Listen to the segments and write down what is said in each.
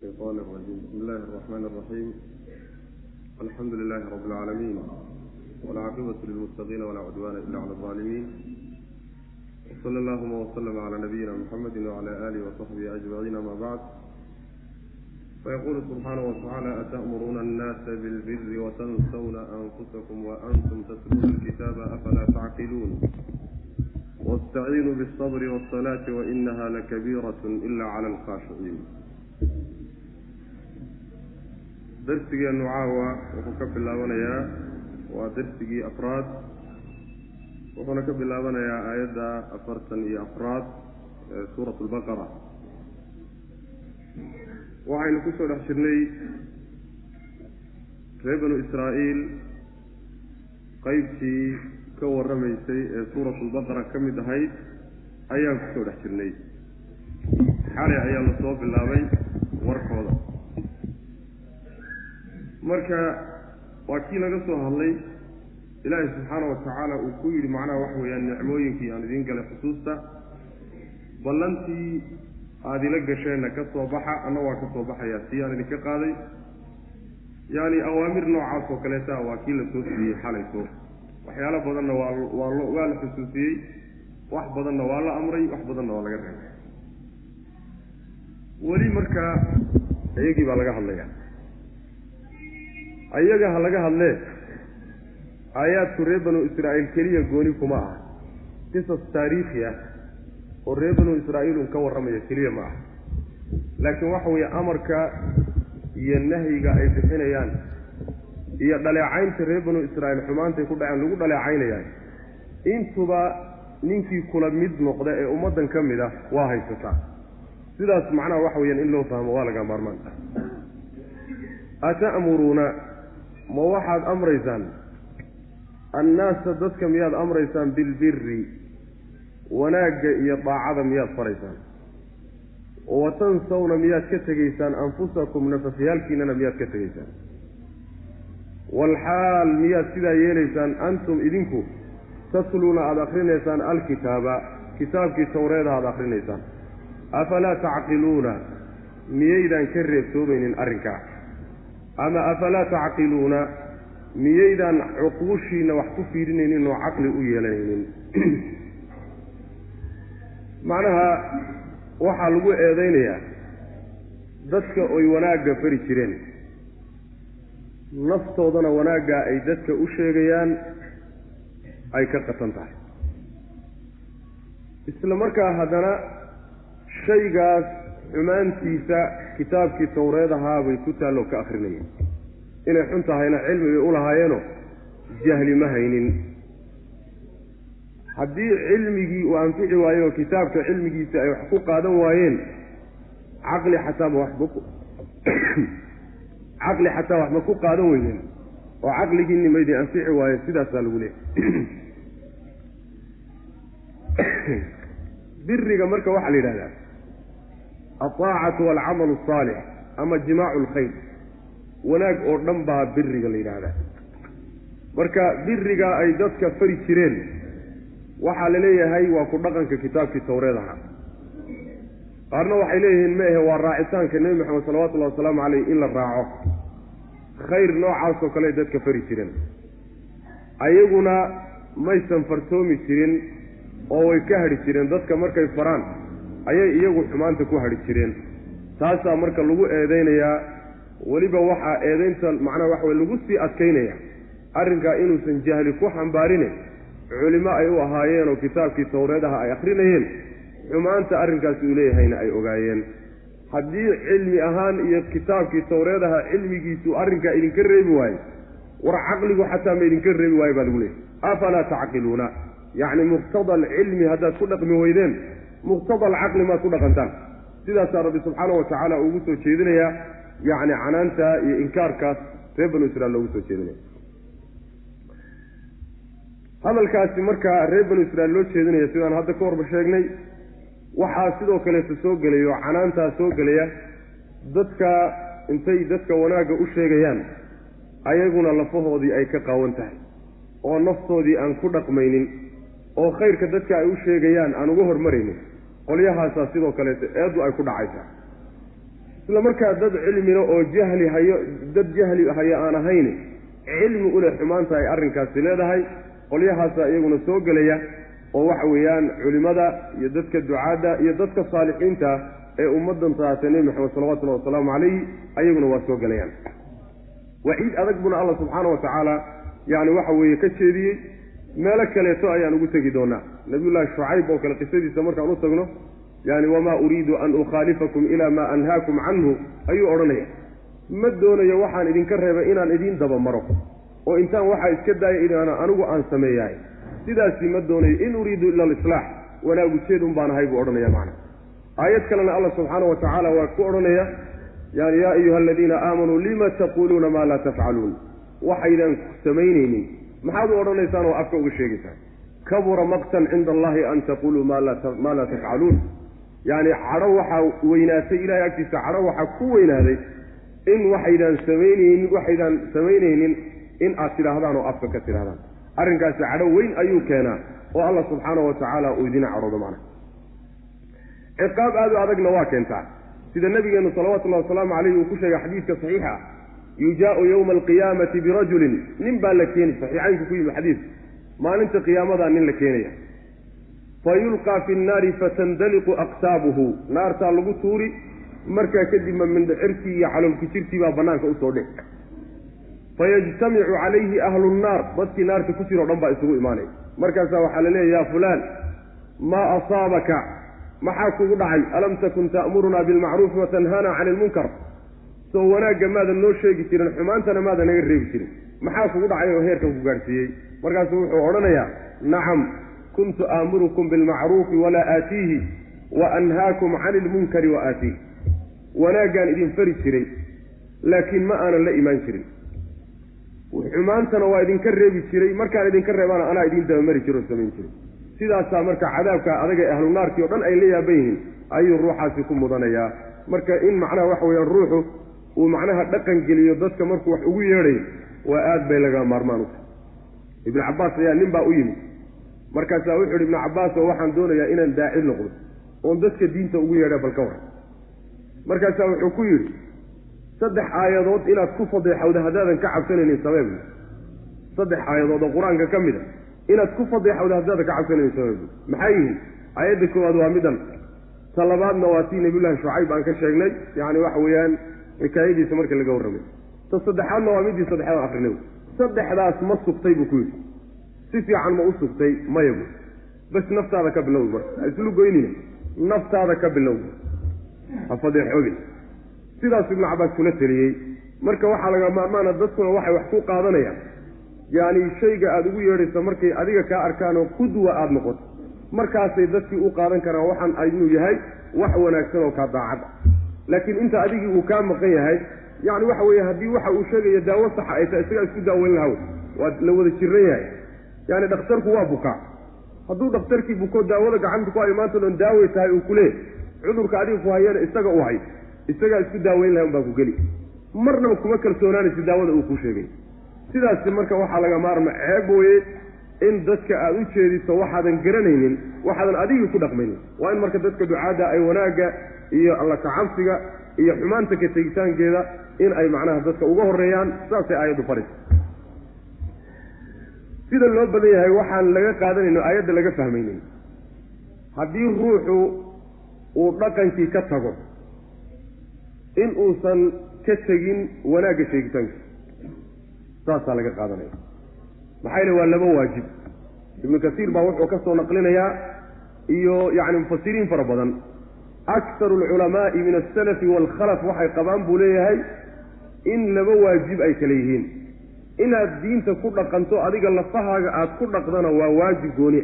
الشيطان الرجيم. بسم الله الرحمن الرحيم. الحمد لله رب العالمين، والعاقبة للمتقين ولا عدوان إلا على الظالمين. وصلى اللهم وسلم على نبينا محمد وعلى آله وصحبه أجمعين. ما بعد، فيقول سبحانه وتعالى: أتأمرون الناس بالبر وتنسون أنفسكم وأنتم تتلون الكتاب أفلا تعقلون واستعينوا بالصبر والصلاة وإنها لكبيرة إلا على الخاشعين. درسي النعاوة وكب اللابنيا ودرسي أفراد وكب اللابنيا آيات أفرسن أفراد سورة البقرة. وعين كسر حشرني ربن إسرائيل قيبتي كور رميسي سورة البقرة كم دهيت أيام كسر حشرني حالي أيام الصواب اللابين ورقوضة marka waa kii laga soo hadlay ilaahay subxaanahu wa tacaala uu ku yidhi macnaha waxa weeyaan nicmooyinkii aan idiin galay xusuusta ballantii aada ila gasheenna ka soo baxa anna waa ka soo baxayaa sii aan idinka qaaday yacni awaamir noocaas oo kaleeta waa kii la soo siiyey xalayso waxyaalo badanna waa la xusuusiyey, wax badanna waa la amray, wax badanna waa laga reebay. weli markaa iyagii baa laga hadlayaa. ayaga ha laga hadlee aayaadku reer banu israa'iil keliya gooni kuma aha. qisas taariikhi ah oo reer banu israa'iil un ka warramaya keliya ma aha, laakiin waxa weeye amarka iyo nahyiga ay bixinayaan iyo dhaleecaynta reer banu israa'iil xumaantay ku dhaceen lagu dhaleecaynayaan intuba ninkii kula mid noqda ee ummaddan ka mid ah waa haysataa. sidaas macnaha waxa weeyaan in loo fahmo waa laga maarmaan. ata'muruuna ma waxaad amraysaan annaasa dadka miyaad amraysaan bilbiri wanaagga iyo daacada miyaad faraysaan, watansawna miyaad ka tegaysaan anfusakum nafafyaalkiinana miyaad ka tegaysaan, walxaal miyaad sidaa yeelaysaan antum idinku tatluuna aada akrinaysaan alkitaaba kitaabkii tawreeda aada akrinaysaan. afalaa tacqiluuna miyaydaan ka reebtoomaynin arrinkaa, ama afalaa tacqiluuna miyaydaan cuquushiina wax ku fiirinaynin oo caqli u yeelanaynin. macnaha waxaa lagu eedaynayaa dadka oy wanaagga fari jireen, naftoodana wanaaggaa ay dadka u sheegayaan ay ka qatan tahay, isla markaa haddana shaygaas xumaantiisa kitaabkii tawreedahaa bay ku taalloo ka akrinayeen. inay xun tahayna cilmi bay u lahaayeenoo jahli ma haynin. haddii cilmigii uu anfici waayo oo kitaabka cilmigiisa ay wax ku qaadan waayeen caqli xataa wax ma ku qaadan weydeen oo caqligiinni maydin anfici waayo. sidaasaa lagu leeyahay. biriga marka waxaa la yidhahdaa alطaacatu walcamalu asaalix ama jimaacu lkhayr, wanaag oo dhan baa biriga la yidhaahdaa. marka biriga ay dadka fari jireen waxaa la leeyahay waa ku dhaqanka kitaabkii tawreedaha. qaarna waxay leeyihiin ma ahe waa raacitaanka nebi maxamed salawatullahi wasalaamu caleyh in la raaco khayr noocaasoo kale dadka fari jireen. ayaguna maysan fartoomi jirin oo way ka hadhi jireen. dadka markay faraan ayay iyagu xumaanta ku hadhi jireen. taasaa marka lagu eedaynayaa. weliba waxaa eedaynta macnaha waxa way lagu sii adkaynaya arrinkaa inuusan jahli ku xambaarine culimo ay u ahaayeen oo kitaabkii tawreedaha ay akrinayeen, xumaanta arrinkaasi uu leeyahayna ay ogaayeen. haddii cilmi ahaan iyo kitaabkii tawreedaha cilmigiisu arrinkaa idinka reebi waayo, war caqligu xataa ma idinka reebi waayo baa lagu leeyahy. afalaa tacqiluuna, yacni muqtada alcilmi haddaad ku dhaqmi weydeen muqtada alcaqli maad ku dhaqantaan. sidaasaa rabbi subxaanahu wa tacaala ugu soo jeedinayaa yacni canaanta iyo inkaarkaas reer banu israiil loogu soo jeedinaya. hadalkaasi markaa reer banu israiil loo jeedinaya sidaan hadda ka horba sheegnay waxaa sidoo kaleeta soo gelaya oo canaantaa soo gelaya dadka intay dadka wanaagga u sheegayaan ayaguna lafahoodii ay ka qaawan tahay oo naftoodii aan ku dhaqmaynin oo khayrka dadka ay u sheegayaan aan uga hormaraynin qolyahaasaa sidoo kaleeta eeddu ay ku dhacaysaa. isla markaa dad cilmina oo jahli hayo dad jahli hayo aan ahayn cilmi u leh xumaanta ay arrinkaasi leedahay qolyahaasa iyaguna soo gelaya oo waxa weeyaan culimada iyo dadka ducaada iyo dadka saalixiinta ee ummadan taatay nabi maxamed sallallahu alayhi wasallam ayaguna waa soo galayaan waciid adag buna Allah subhanahu wa ta'ala yani waxa weeye ka jeediyay meelo kaleeto ayaan ugu tagi doonaa nabiyullaahi shucayb oo kale qisadiisa markaan u tagno yani wama uriidu an ukhalifakum ila ma anhaakum anhu ayuu odhanaya ma doonayo waxaan idinka reebay inaan idin daba maro oo intaan waxa iska daayay inaan anigu aan sameeyay sidaasi ma doonayo in uriidu illa al-islaax wanaagu jeedun baan ahay buu odhanaya macna aayad kalena Allah subhanahu wa ta'ala waa ku odhanaya yani ya ayuha alladina aamanu lima taquluna ma la taf'alun waxaydan samaynaynin maxaad u odhanaysaan oo afka uga sheegaysaan kabura maqtan inda allahi an taqulu ma la taf'alun yani caro waxa weynaatay ilaahay agtiisa caro waxa ku weynaaday in waxaydan samaynaynin in aad tidhaahdaan oo afka ka tidhaahdaan arrinkaasi caro weyn ayuu keenaa oo Allah subhanahu wa ta'ala uu idin caroodo macna ciqaab aad u adagna waa keentaa sida nabigeenu sallallahu alayhi wasallam uu ku sheegay xadiiska saxiixa yujaa'u yawm al-qiyamati bi rajulin nin baa la keenay saxiixaynku ku yimid xadiis maalinta qiyaamada nin la keenaya fayulqa fi an-nar fatandaliqu aqtabuhu naarta lagu tuuri marka kadib min dhirki iyo xalolki jirti baa banaanka u soo dhig fayajtami'u alayhi ahlu an-nar dadkii naarta ku jiro dhan baa isugu iimaanay markaas waxa la leeyahay ya fulan ma asaabaka maxaa kugu dhacay alam takun ta'muruna bil ma'ruf wa tanhana 'anil munkar soo wanaaga maada noo sheegi jirin xumaantana maada naga reebi jirin maxaa kugu dhacay oo heerkan ku gaarsiiyay markaas wuxuu oranayaa nacam kuntu aamurukum bil ma'ruf wa la aatihi wa anhaakum 'anil munkari wa aatihi wanaagan idin fari jiray laakiin ma aanan la iimaan jirin xumaantana waa idin ka reebi jiray markaan idin ka reebana ana idin dabamari jiro sameyn jiray sidaas marka cadaabka adaga ahlu naarti oo dhan ay leeyahay ayuu ruuxaasi ku mudanaya marka in macnaha wax weeyaan ruuxu uu macnaha dhaqan geliyo dadka markuu wax ugu yeeray waa aad bay laga maarmaan u ibn Abbas ayaa nin baa u yimid markaas wuxuu ibn Abbas waxaan doonayaa inaan daacil noqdo oo dadka diinta ugu yeeray balka war markaas wuxuu ku yiri saddex aayadood inaad ku fadeexawda hadaadan ka cabsanaynin sabab saddex aayadood oo quraanka kamid ah inaad ku fadeexawda hadaadan ka cabsanaynin sabab maxay yihiin aayadda koowaad waa midan talabaadna waa tii nabiyullaahi shucayb aan ka sheegnay yani waxa weeyaan hikaayadiisa marka laga warramay saddexaadna waa midii saddexaad akhrinay saddexdaas ma sugtay buu ku yiri si fiican ma u sugtay mayagu bas naftaada ka bilow islu goynina naftaada ka bilow afadeexoobin sidaas ibn Abbas kula taliyay marka waxa laga maarmaana dadkuna waxay wax ku qaadanayaan yani shayga aad ugu yeerayso markay adiga ka arkaan oo qudwa aad noqoto markaasay dadkii u qaadan karaan waxaan aynu yahay wax wanaagsan oo ka daacad laakiin inta adigi uu ka maqan yahay yani waxa weeye hadii waxa uu sheegayo daawo sax ay tahay isaga isku daaweyn lahaw waa la wada jiran yahay yani dhakhtarku waa buka hadduu dhakhtarkii buko daawada gacanta ku ay maanta dhan daaway tahay uu kule cudurka adiga ku hayana isaga u hay isaga isku daaweyn lahayn baa ku geli marnaba kuma kalsoonaanaysa daawada uu ku sheegay sidaas marka waxa laga maarmaa ceeb weeye in dadka aad u jeediso waxaadan garanaynin waxaadan adiga ku dhaqmaynin waa in marka dadka ducaada ay wanaaga iyo alla ka cabsiga iyo xumaanta ka tegitaankeeda in ay macnaha dadka uga horeeyaan saasay aayadu faris sida loo badan yahay waxaan laga qaadanayno aayadda laga fahmaynin haddii ruuxu uu dhaqankii ka tago in uusan ka tegin wanaagga sheegitaanka saasaa laga qaadanaya maxaa yeele waa laba waajib ibnu kasiir baa wuxuu ka soo naqlinayaa iyo yani mufasiriin fara badan akharu alculamaa'i min alsalafi waalkhalaf waxay qabaan buu leeyahay in laba waajib ay kala yihiin inaad diinta ku dhaqanto adiga lafahaaga aad ku dhaqdana waa waajib gooni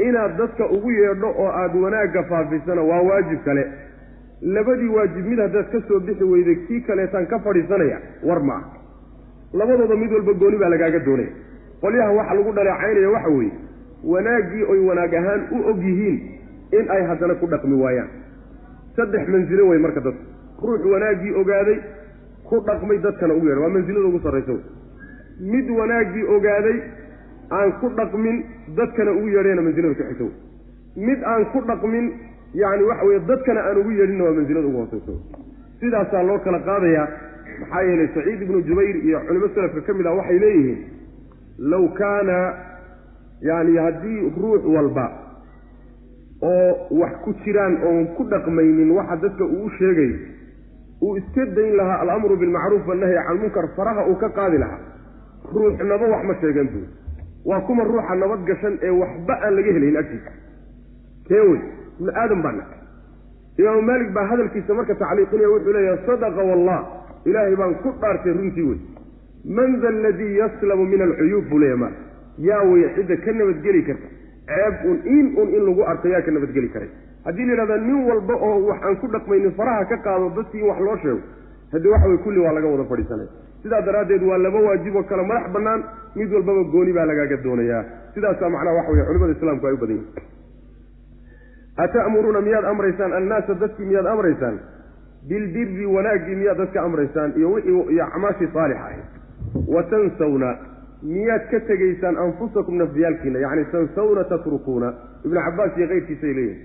inaad dadka ugu yeedho oo aad wanaagga faafisana waa waajib kale labadii waajib mid haddaad ka soo bixi weyday kii kaleetaan ka fadhiisanaya war ma ah labadooda mid walba gooni baa lagaaga doonaya qolyaha waxa lagu dhaleecaynaya waxa weeye wanaaggii oy wanaag ahaan u og yihiin in ay haddana ku dhaqmi waayaan saddex mansilo wey marka dadku ruux wanaaggii ogaaday ku dhaqmay dadkana ugu yeedha waa mansilada ugu sarraysa wey mid wanaaggii ogaaday aan ku dhaqmin dadkana ugu yeedhayna mansilada ku xigta wey mid aan ku dhaqmin yani waxa weye dadkana aan ugu yeedhinna waa mansilada ugu hoosaysa wey sidaasaa loo kala qaadayaa maxaa yeelay saciid ibnu jubayr iyo culimo salafka ka mid ah waxay leeyihiin low kaana yani haddii ruux walba oo wax ku jiraan oon ku dhaqmaynin waxa dadka uu sheegay uu iska dayn lahaa alamru bilmacruuf wannahyi can munkar faraha uu ka qaadi lahaa ruuxnaba wax ma sheegan buu waa kuma ruuxa nabad gashan ee waxba aan laga helayn agtiisa keewey ibnu aadam baana imaamu maalik baa hadalkiisa marka tacliiqinaya wuxuu leeyahay sadaqa wallah ilaahay baan ku dhaartay runtii wey man da aladii yaslamu min alcuyuub buu leeyahay ma yaa wey cidda ka nabadgeli karta ceeb in lagu arko yaa ka nabadgeli karay haddii la yidhahda nin walba oo wax aan ku dhaqmaynin faraha ka qaado dadkii in wax loo sheego haddii waxa wey kulli waa laga wada fadhiisanaya sidaa daraaddeed waa laba waajib oo kale madax bannaan mid walbaba gooni baa lagaaga doonayaa sidaasaa macnaha waxa weye culimada islaamku ay u badan yihin ata'muruuna miyaad amraysaan annaasa dadkii miyaad amraysaan bilbiri wanaaggii miyaad dadka amraysaan iyo acmaashii saalixa ahayd watansawna miyaad ka tegaysaan anfusakum nafyaalkiina yacni tansawna tatrukuuna ibnu cabbaas iyo keyrkiisay leeyihin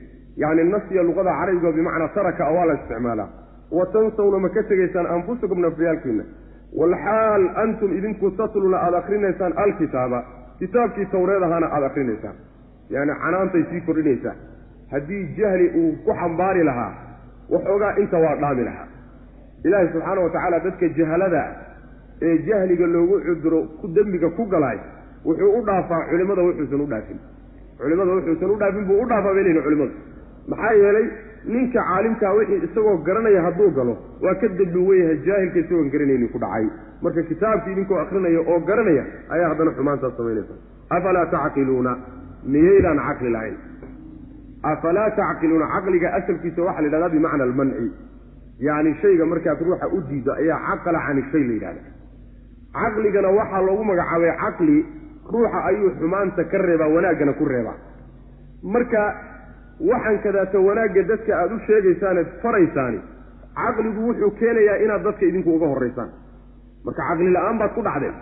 yacni nasya luqada carabiga bimacnaa taraka waa la isticmaalaa watansawna ma ka tegaysaan anfusakum nafyaalkiina walxaal antum idinku tatluna aada akrinaysaan alkitaaba kitaabkii tawreed ahaana aada akrinaysaan yani canaantay sii kordhinaysaa haddii jahli uu ku xambaari lahaa waxoogaa inta waa dhaami lahaa ilaahay subxaana wa tacaala dadka jahalada ee jahliga loogu cuduro ku dembiga ku galaay wuxuu u dhaafaa culimada wuxuusan u dhaafin buu u dhaafaa bay leeyihin culimadu maxaa yeelay ninka caalimkaa wixii isagoo garanaya hadduu galo waa ka dembi weyahay jaahilka isagoon garanaynin ku dhacay marka kitaabkii idinkoo akrinaya oo garanaya ayaa haddana xumaantaas samaynaysa afalaa tacqiluuna miyaydaan caqli lahayn afalaa tacqiluuna caqliga asalkiisa waxaa la yidhahdaa bimacna almanci yacni shayga markaad ruuxa u diido ayaa caqala cani shay la yidhahda caqligana waxaa loogu magacaabay caqli ruuxa ayuu xumaanta ka reebaa wanaaggana ku reebaa marka waxaan kadaata wanaagga dadka aada u sheegaysaaned faraysaani caqligu wuxuu keenayaa inaad dadka idinku uga horraysaan marka caqli la-aan baad ku dhacdeen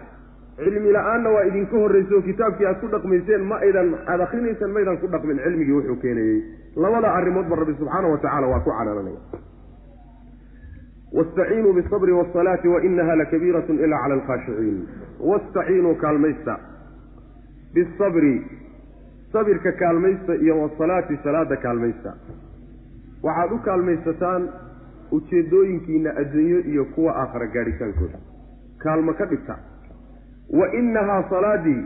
cilmi la-aanna waa idinka horraysa oo kitaabkii aad ku dhaqmayseen ma aydan aada akrinaysaan maydan ku dhaqmin cilmigii wuxuu keenayey labada arrimoodba rabbi subxaana wa tacala waa ku canaananaya wastaciinuu bisabri waasalaati wainaha lakabiiratun ilaa cala alkhaashiciin wastaciinuu kaalmaysta bisabri sabirka kaalmaysta iyo wasalaati salaada kaalmaysta waxaad u kaalmaysataan ujeedooyinkiina adduunyo iyo kuwa aakhara gaadhitaankooda kaalmo ka dhigta wa inahaa salaadii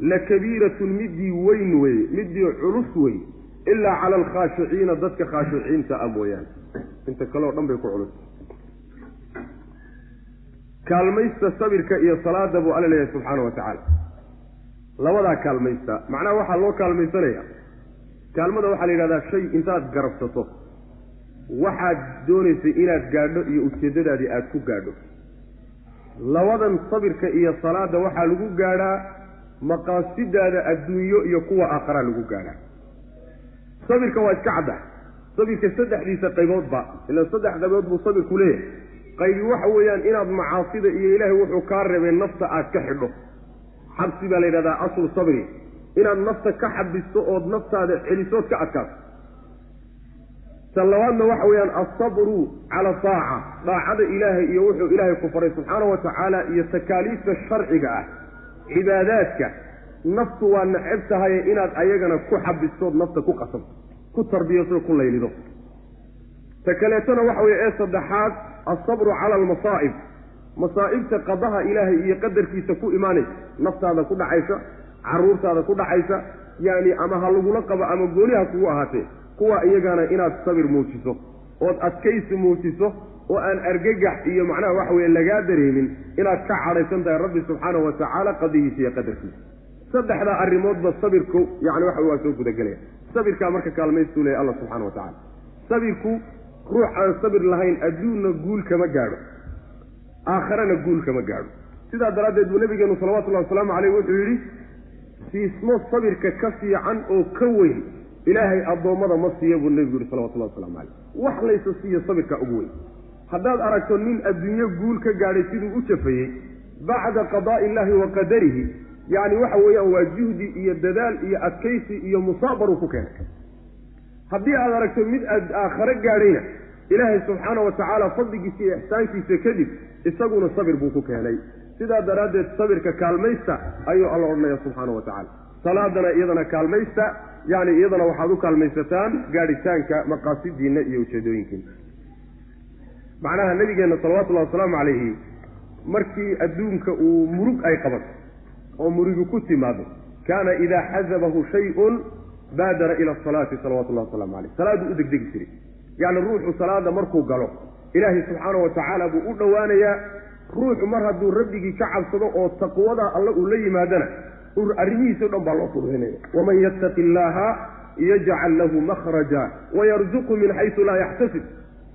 lakabiiratun midii weyn weye midii culus wey ilaa cala alkhaashiciina dadka khaashiciinta a mooyaane inta kaleoo dhan bay ku culus kaalmaysta sabirka iyo salaada buu alla leeyahay subxaana wa tacaala labadaa kaalmaysta macnaha waxaa loo kaalmaysanaya kaalmada waxaa la yidhahdaa shay intaad garabsato waxaad doonaysay inaad gaadho iyo ujeeddadaadii aada ku gaadho labadan sabirka iyo salaada waxaa lagu gaadhaa maqaasidaada adduunyo iyo kuwa aakharaa lagu gaadhaa sabirka waa iska cadda sabirka saddexdiisa qayboodba ila saddex qaybood buu sabirku leeyahay qaybi waxa weeyaan inaad macaasida iyo ilaahay wuxuu kaa reebay nafta aad ka xidho xabsi baa la yidhahdaa aslu sabri inaad nafta ka xabisto ood naftaada celisood ka adkaato tan labaadna waxa weeyaan alsabru cala taaca daacada ilaahay iyo wuxuu ilaahay ku faray subxaana wa tacaala iyo takaaliifta sharciga ah cibaadaadka naftu waa neceb tahaye inaad ayagana ku xabistood nafta ku qasabto ku tarbiyato ku laylido ta kaleetona waxa weeye ee saddexaad alsabru cala almasaa'ib masaa'ibta qadaha ilaahay iyo qadarkiisa ku imaanaysa naftaada ku dhacaysa carruurtaada ku dhacaysa yacni ama ha lagula qabo ama gooniha kugu ahaatee kuwa iyagana inaad sabir muujiso ood adkaysi muujiso oo aan argagax iyo macnaha waxa weeye lagaa dareemin inaad ka cadhaysan tahay rabbi subxaanahu wa tacaala qadihiisa iyo qadarkiisa saddexdaa arrimoodba sabirku yacni waxa waa soo gudagelaya sabirkaa marka kaalmaystuu leeyahy allah subxana wa tacala sabirku ruux aan sabir lahayn adduunna guul kama gaadho aakharana guul kama gaadho sidaa daraaddeed buu nabigeenu salawatullahi wasalaamu caleyh wuxuu yidhi siismo sabirka ka fiican oo ka weyn ilaahay addoommada ma siiya buu nebigu yihi salawatullahi waslamu caleyh wax laysa siiyo sabirka ugu weyn haddaad aragto nin adduunyo guul ka gaadhay siduu u jafayey bacda qadaa'i illaahi wa qadarihi yacni waxa weeyaan waa juhdi iyo dadaal iyo adkaysi iyo musaabaruu ku keenay haddii aad aragto mid aad aakhare gaadhayna ilaahay subxaana wa tacaala fadligiisa iyo ixsaankiisa kadib isaguna sabir buu ku keenay sidaa daraaddeed sabirka kaalmaysta ayuu alla odhanaya subxaana wa tacaala salaadana iyadana kaalmaysta yacni iyadana waxaad u kaalmaysataan gaadhitaanka maqaasidiinna iyo ujeedooyinkiina macnaha nabigeenna salawatullahi wasalaamu calayhi markii adduunka uu murug ay qabato oo murugu ku timaado kaana idaa xasabahu shay-un baadara ila asalaati salawatullahi wasalaamu calayh salaaduu u degdegi jiray yacni ruuxu salaada markuu galo ilaahay subxaana wa tacaala buu u dhowaanayaa ruuxu mar hadduu rabbigii ka cabsado oo taqwadaa alle uu la yimaadana arrimihiisa o dhan baa loo fududaynaya waman yattaqi illaaha yajcal lahu makhraja wayarzuqu min xaysu laa yaxtasib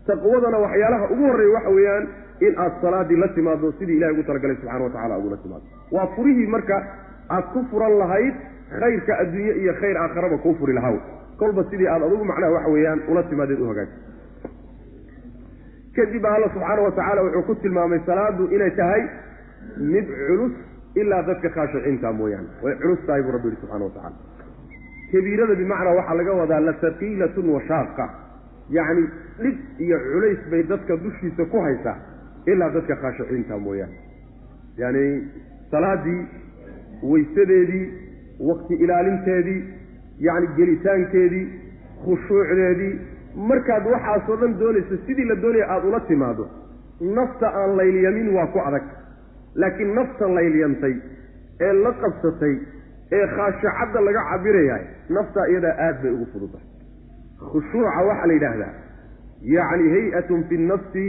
taqwadana waxyaalaha ugu horreeya waxa weeyaan in aad salaadii la timaado sidii ilahay ugu talagalay subxana wa tacala ugula timaado waa furihii marka aad ku furan lahayd khayrka adduunye iyo khayr aakharaba kuu furi lahaa kolba sidii aad adugu macnaha waxa weeyaan ula timaadeed u hagaagsa kadib alla subxaana wa tacaala wuxuu ku tilmaamay salaadu inay tahay mid culus ilaa dadka khaashiciinta mooyaane way culus tahay buu rabbi yihi subxana wa tacala kabiirada bimacnaa waxaa laga wadaa lataqiilatun washaaqa yacni dhib iyo culays bay dadka dushiisa ku haysaa ilaa dadka khaashiciinta mooyaane yacni salaadii weysadeedii waqti ilaalinteedii yacni gelitaankeedii khushuucdeedii markaad waxaasoo dhan doonayso sidii la doonaya aada ula timaado nafta aan laylyamin waa ku adag laakiin nafta laylyantay ee la qabsatay ee khaashicadda laga cabirayahay naftaa iyadaa aad bay ugu fududahay khushuuca waxaa la yidhaahdaa yacni hay-atun fi nnafsi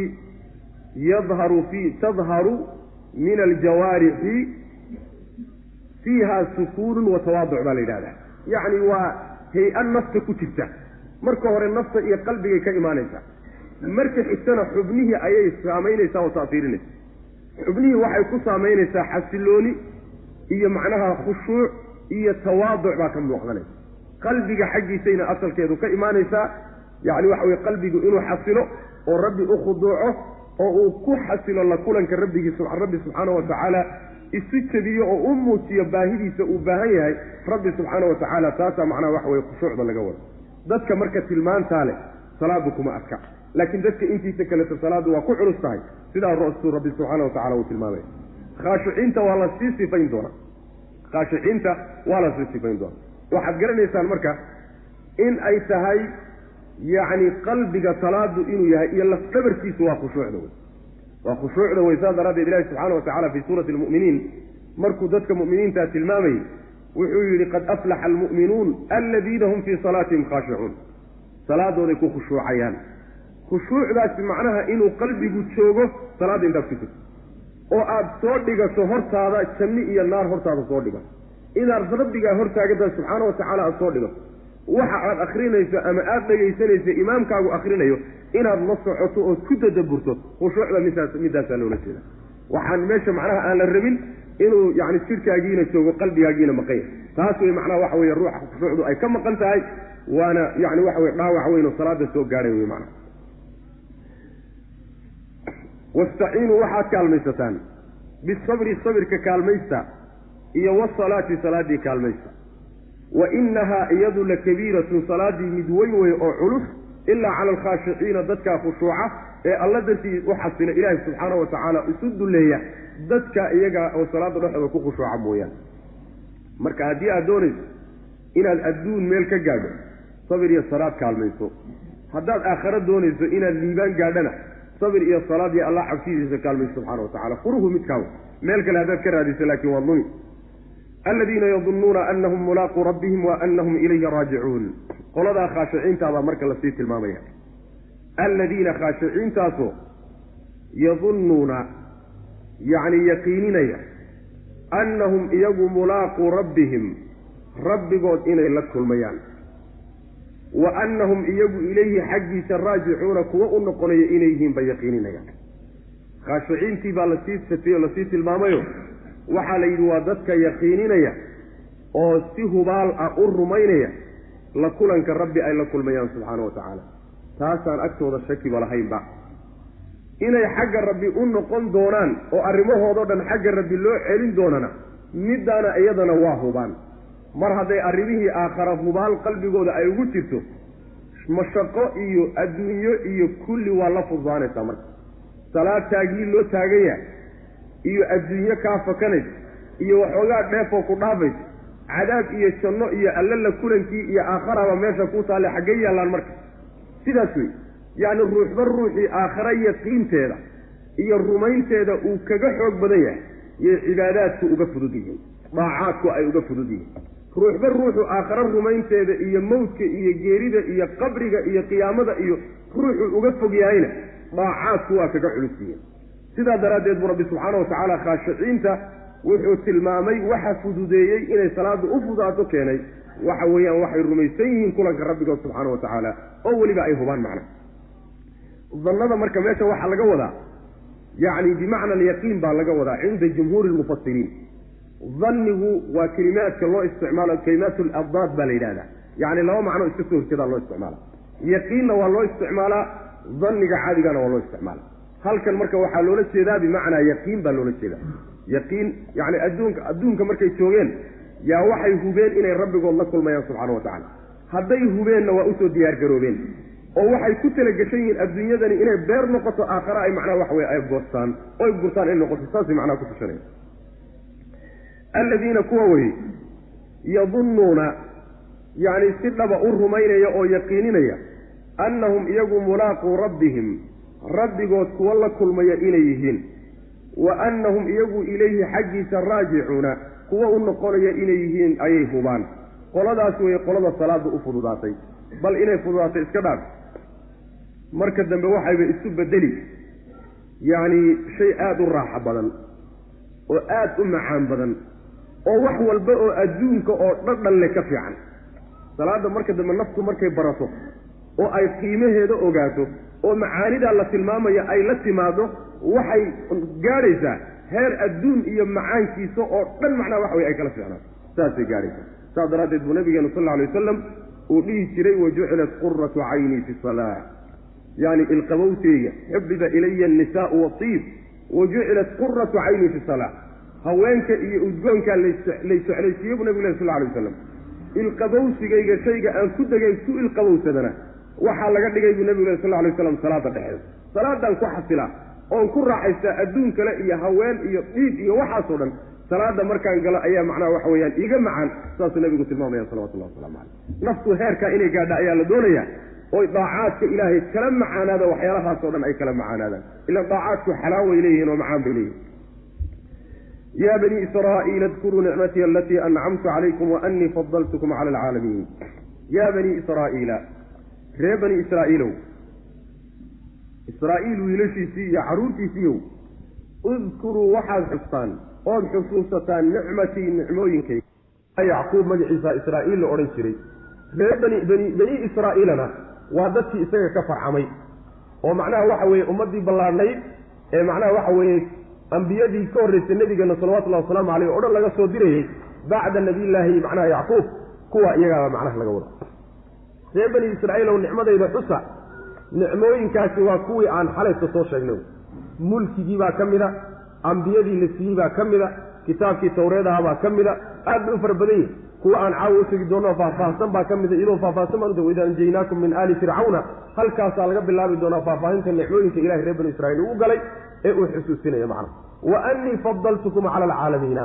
tadharu min aljawaarixi fiiha sukuunun wa tawaaduc baa la yidhahdaa yacni waa hay-a nafta ku jirta marka hore nafta iyo qalbigay ka imaanaysaa marka xigtana xubnihii ayay saamaynaysaa oo taasiirinaysa xubnihii waxay ku saamaynaysaa xasilooni iyo macnaha khushuuc iyo tawaaduc baa ka muuqdanaysa qalbiga xaggiisayna asalkeedu ka imaanaysaa yacni waxa weye qalbigu inuu xasilo oo rabbi u khuduuco oo uu ku xasilo la kulanka rabbi subxaana wa tacaala isu jebiyo oo u muujiyo baahidiisa uu baahan yahay rabbi subxaana wa tacaala taasaa macnaha waxa weye khushuucda laga wado dadka marka tilmaantaa leh salaadu kuma adka laakiin dadka intiisa kaleto salaadu waa ku culus tahay sidaa rostu rabbi subxaana wa tacala uu tilmaamaya khaashiciinta waa la sii sifayn doonaa khaashiciinta waa la sii sifayn doonaa waxaad garanaysaan marka in ay tahay yacni qalbiga salaadu inuu yahay iyo lafdhabarkiisu waa khushuucda wey waa khushuucda wey saas daraaddeed ilahi subxaana wa tacala fii suurati almu'miniin markuu dadka mu'miniintaa tilmaamayay wuxuu yidhi qad aflaxa almu'minuun aladiina hum fii salaatihim khaashicuun salaadooday ku khushuucayaan khushuucdaasi macnaha inuu qalbigu joogo salaadda intaad ku jirto oo aad soo dhigato hortaada janni iyo naar hortaada soo dhigato inaad rabbigaa hortaagada subxaana wa tacaala aada soo dhigato waxa aad akrinayso ama aada dhegaysanayso imaamkaagu akrinayo inaad la socoto ood ku tadaburto khushuucda midaasaa loola jeeda waxaan meesha macnaha aan la rabin inuu yani jidhkaagiina joogo qalbigaagiina maqan yahay taas wey macnaha waxa weye ruuxa khushuucdu ay ka maqan tahay waana yani waxa weye dhaawac weyn oo salaada soo gaadhay wey macnaha wastaciinuu waxaad kaalmaysataan bisabri sabirka kaalmaysta iyo wasalaati salaadii kaalmaysta wa inahaa iyadu lakabiiratun salaadii mid weyn wey oo culus ilaa cala alkhaashiciina dadkaa khushuuca ee alla dartii u xasila ilaahi subxaana wa tacaala isu dulleeya dadka iyaga oo salaada dhexdooda ku khushuuca mooyaane marka haddii aad doonayso inaad adduun meel ka gaadho sabir iyo salaad kaalmayso haddaad aakharo doonayso inaad liibaan gaadhana sabir iyo salaad iyo allah cabsidiisa kaalmayso subxaana wa tacala furuhu midkaawa meel kale haddaad ka raadiso laakiin waa dumi aladiina yadunnuuna anahum mulaaquu rabbihim wa anahum ilayhi raajicuun qoladaa khaashiciintaabaa marka lasii tilmaamaya aladiina khaashiciintaasoo yadunnuuna yacni yaqiininaya annahum iyagu mulaaquu rabbihim rabbigood inay la kulmayaan wa annahum iyagu ilayhi xaggiisa raajicuuna kuwa u noqonaya inay yihiin bay yaqiininayaan khaashiciintii baa lasii safiyey oo lasii tilmaamayo waxaa la yidhi waa dadka yaqiininaya oo si hubaal ah u rumaynaya la kulanka rabbi ay la kulmayaan subxaana wa tacaala taasaan agtooda shakiba lahaynba inay xagga rabbi u noqon doonaan oo arrimahoodao dhan xagga rabbi loo celin doonana middaana iyadana waa hubaan mar hadday arrimihii aakhara hubaal qalbigooda ay ugu jirto mashaqo iyo adduunyo iyo kulli waa la fududaanaysaa marka salaad taagii loo taaganya iyo adduunyo kaa fakanaysa iyo waxoogaa dheefoo ku dhaafaysa cadaab iyo janno iyo alla la kulankii iyo aakharaba meesha ku taale xaggee yaallaan marka sidaas wey yacni ruuxba ruuxii aakhara yaqiinteeda iyo rumaynteeda uu kaga xoog badan yahay iyo cibaadaadku uga fudud yihiin daacaadku ay uga fudud yihiin ruuxba ruuxu aakhara rumaynteeda iyo mawdka iyo geerida iyo qabriga iyo qiyaamada iyo ruuxu uga fog yahayna daacaadku waa kaga culus yihiin sidaa daraaddeed buu rabbi subxaana watacaala khaashiciinta wuxuu tilmaamay waxa fududeeyey inay salaada u fudaato keenay waxa weeyaan waxay rumaysan yihiin kulanka rabbigood subxaana wa tacaala oo weliba ay hubaan macna dannada marka meesha waxaa laga wadaa yacni bimacna alyaqiin baa laga wadaa cinda jumhuuri lmufasiriin dannigu waa kelimaadka loo isticmaalo kelimaat laddaad baa la yidhahdaa yacni laba macno iska soo horjeedaa loo isticmaala yaqiinna waa loo isticmaalaa danniga caadigana waa loo isticmaala halkan marka waxaa loola jeedaa bimacnaa yaqiin baa loola jeedaa yaqiin yacni adduunka markay joogeen yaa waxay hubeen inay rabbigood la kulmayaan subxaana wa tacaala hadday hubeenna waa usoo diyaar garoobeen oo waxay ku talagashan yihiin adduunyadani inay beer noqoto aakhara ay macnaha waxa weye ay goostaan oy gurtaan inay noqoto saasay macnaha ku tushanaya aladiina kuwa weye yadunnuuna yacni si dhaba u rumaynaya oo yaqiininaya annahum iyagu mulaaquu rabbihim rabbigood kuwa la kulmaya inay yihiin wa annahum iyagu ilayhi xaggiisa raajicuuna kuwa u noqonaya inay yihiin ayay hubaan qoladaas weye qolada salaada u fududaatay bal inay fududaatay iska dhaaf marka dambe waxayba isu bedeli yacni shay aada u raaxo badan oo aada u macaan badan oo wax walba oo adduunka oo dhadhan le ka fiican salaada marka dambe naftu markay barato oo ay qiimaheeda ogaato oo macaanidaa la tilmaamaya ay la timaado waxay gaadhaysaa heer adduun iyo macaankiisa oo dhan macnaha waxa weye ay kala fiicnaato saasay gaadhaysaa saas daraaddeed buu nabigeenu sal alla alay wasalam uu dhihi jiray wajucilat quratu caynii fi salaa yacni ilqabowteyga xubbiba ilaya annisaau waatiib wajucilat quratu caynii fi salaa haweenka iyo udgoonkaa laysoclaysiiye buu nabigu leh sal alay wasalam ilqabowsigayga shayga aan ku degay ku ilqabowsadana waxaa laga dhigay buu nabigu leh sal alay wasalam salaada dhexeeda salaadaan ku xasilaa oon ku raaxaystaa adduun kale iyo haween iyo dhiig iyo waxaasoo dhan salaada markaan galo ayaa macnaha waxa weeyaan iga macaan saasuu nabigu tilmaamaya salawatullahi wasalaamu caleyh naftu heerkaa inay gaadha ayaa la doonayaa oy daacaadka ilaahay kala macaanaada waxyaalahaasoo dhan ay kala macaanaadaan ilaan daacaadku xalaaway leeyihiin oo macaan bay leeyihin ya banii israa'iila adkuruu nicmatii alatii ancamtu calaykum waanii fadaltukum cala alcaalamiin ya banii israa'iila ree bani israa'iilow israa'iil wiilashiisii iyo carruurtiisiiyow udkuruu waxaad xustaan ood xusuusataan nicmatii nicmooyinkayga yacquub magaciisa israa'iil la odhan jiray ree bani israa'iilana waa dadkii isaga ka farcamay oo macnaha waxa weeye ummaddii ballaadhnayd ee macnaha waxa weeye ambiyadii ka horraysay nebigeena salawatullahi wasalaamu caleyh o dhan laga soo dirayey bacda nabiyillaahi macnaha yacquub kuwa iyagaaba macnaha laga wada ree bani israa'iilow nicmadayda xusa nicmooyinkaasi waa kuwii aan xalaysta soo sheegnay mulkigii baa ka mida ambiyadii la siiyey baa ka mida kitaabkii tawreedaha baa ka mida aad bay u fara badan yihin kuwa aan caawa u tegi doonno faahfaahsan baa ka mida iyadoo faahfaahsan baan uda waidaa anjaynaakum min aali fircawna halkaasaa laga bilaabi doonaa faahfaahinta nicmooyinka ilahay reer bani israiil uu galay ee uu xusuusinaya macna wa annii fadaltukum cala alcaalamiina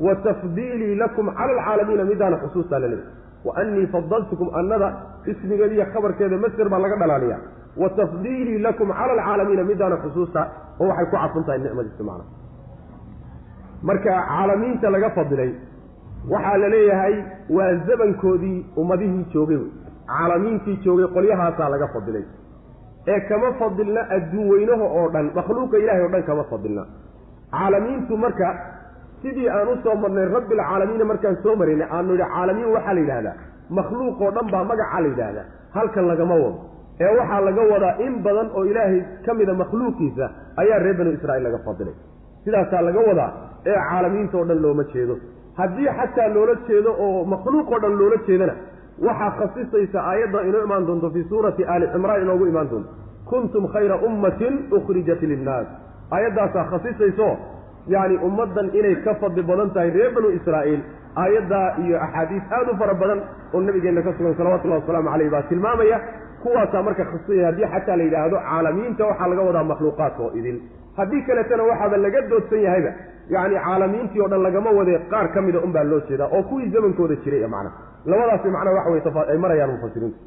wa tafdiilii lakum cala alcaalamiina midaana xusuustaa la leeyahy wa annii fadaltukum annada ismigeediiyo khabarkeeda masder baa laga dhalaaliya wa tafdiilii lakum cala alcaalamiina midaana xusuusta oo waxay ku cadfan tahay nicmadiisa macna marka caalamiinta laga fadilay waxaa la leeyahay waa zamankoodii ummadihii joogay wey caalamiintii joogay qolyahaasaa laga fadilay ee kama fadilna adduun weynaha oo dhan makhluuqa ilaahay o dhan kama fadilna caalamiintu marka sidii aan u soo marnay rabbilcaalamiina markaan soo maraynay aanu yidhi caalamiin waxaa la yidhahdaa makhluuq oo dhan baa magacaa la yidhaahdaa halkan lagama wado ee waxaa laga wadaa in badan oo ilaahay ka mida makhluuqiisa ayaa reer banu israa'iil laga fadilay sidaasaa laga wadaa ee caalamiinta oo dhan looma jeedo haddii xataa loola jeedo oo makhluuq oo dhan loola jeedana waxaa khasisaysa aayadda inoo imaan doonto fii suurati aali cimraan inoogu imaan doonto kuntum khayra ummatin ukhrijat linnaas aayaddaasaa khasisayso yacni ummaddan inay ka fadli badan tahay reer banu israa'iil aayaddaa iyo axaadiis aad u fara badan oo nabigeenna ka sugan salawatullahi wasalaamu caleyh baa tilmaamaya kuwaasaa marka khasaya haddii xataa la yidhaahdo caalamiinta waxaa laga wadaa makhluuqaadka oo idin haddii kaletana waxaaba laga doodsan yahayba yacni caalamiintii oo dhan lagama wade qaar ka mida unbaa loo jeedaa oo kuwii zamankooda jiray macnaha labadaasi macnaha waxa weye ay marayaan mufasiriintu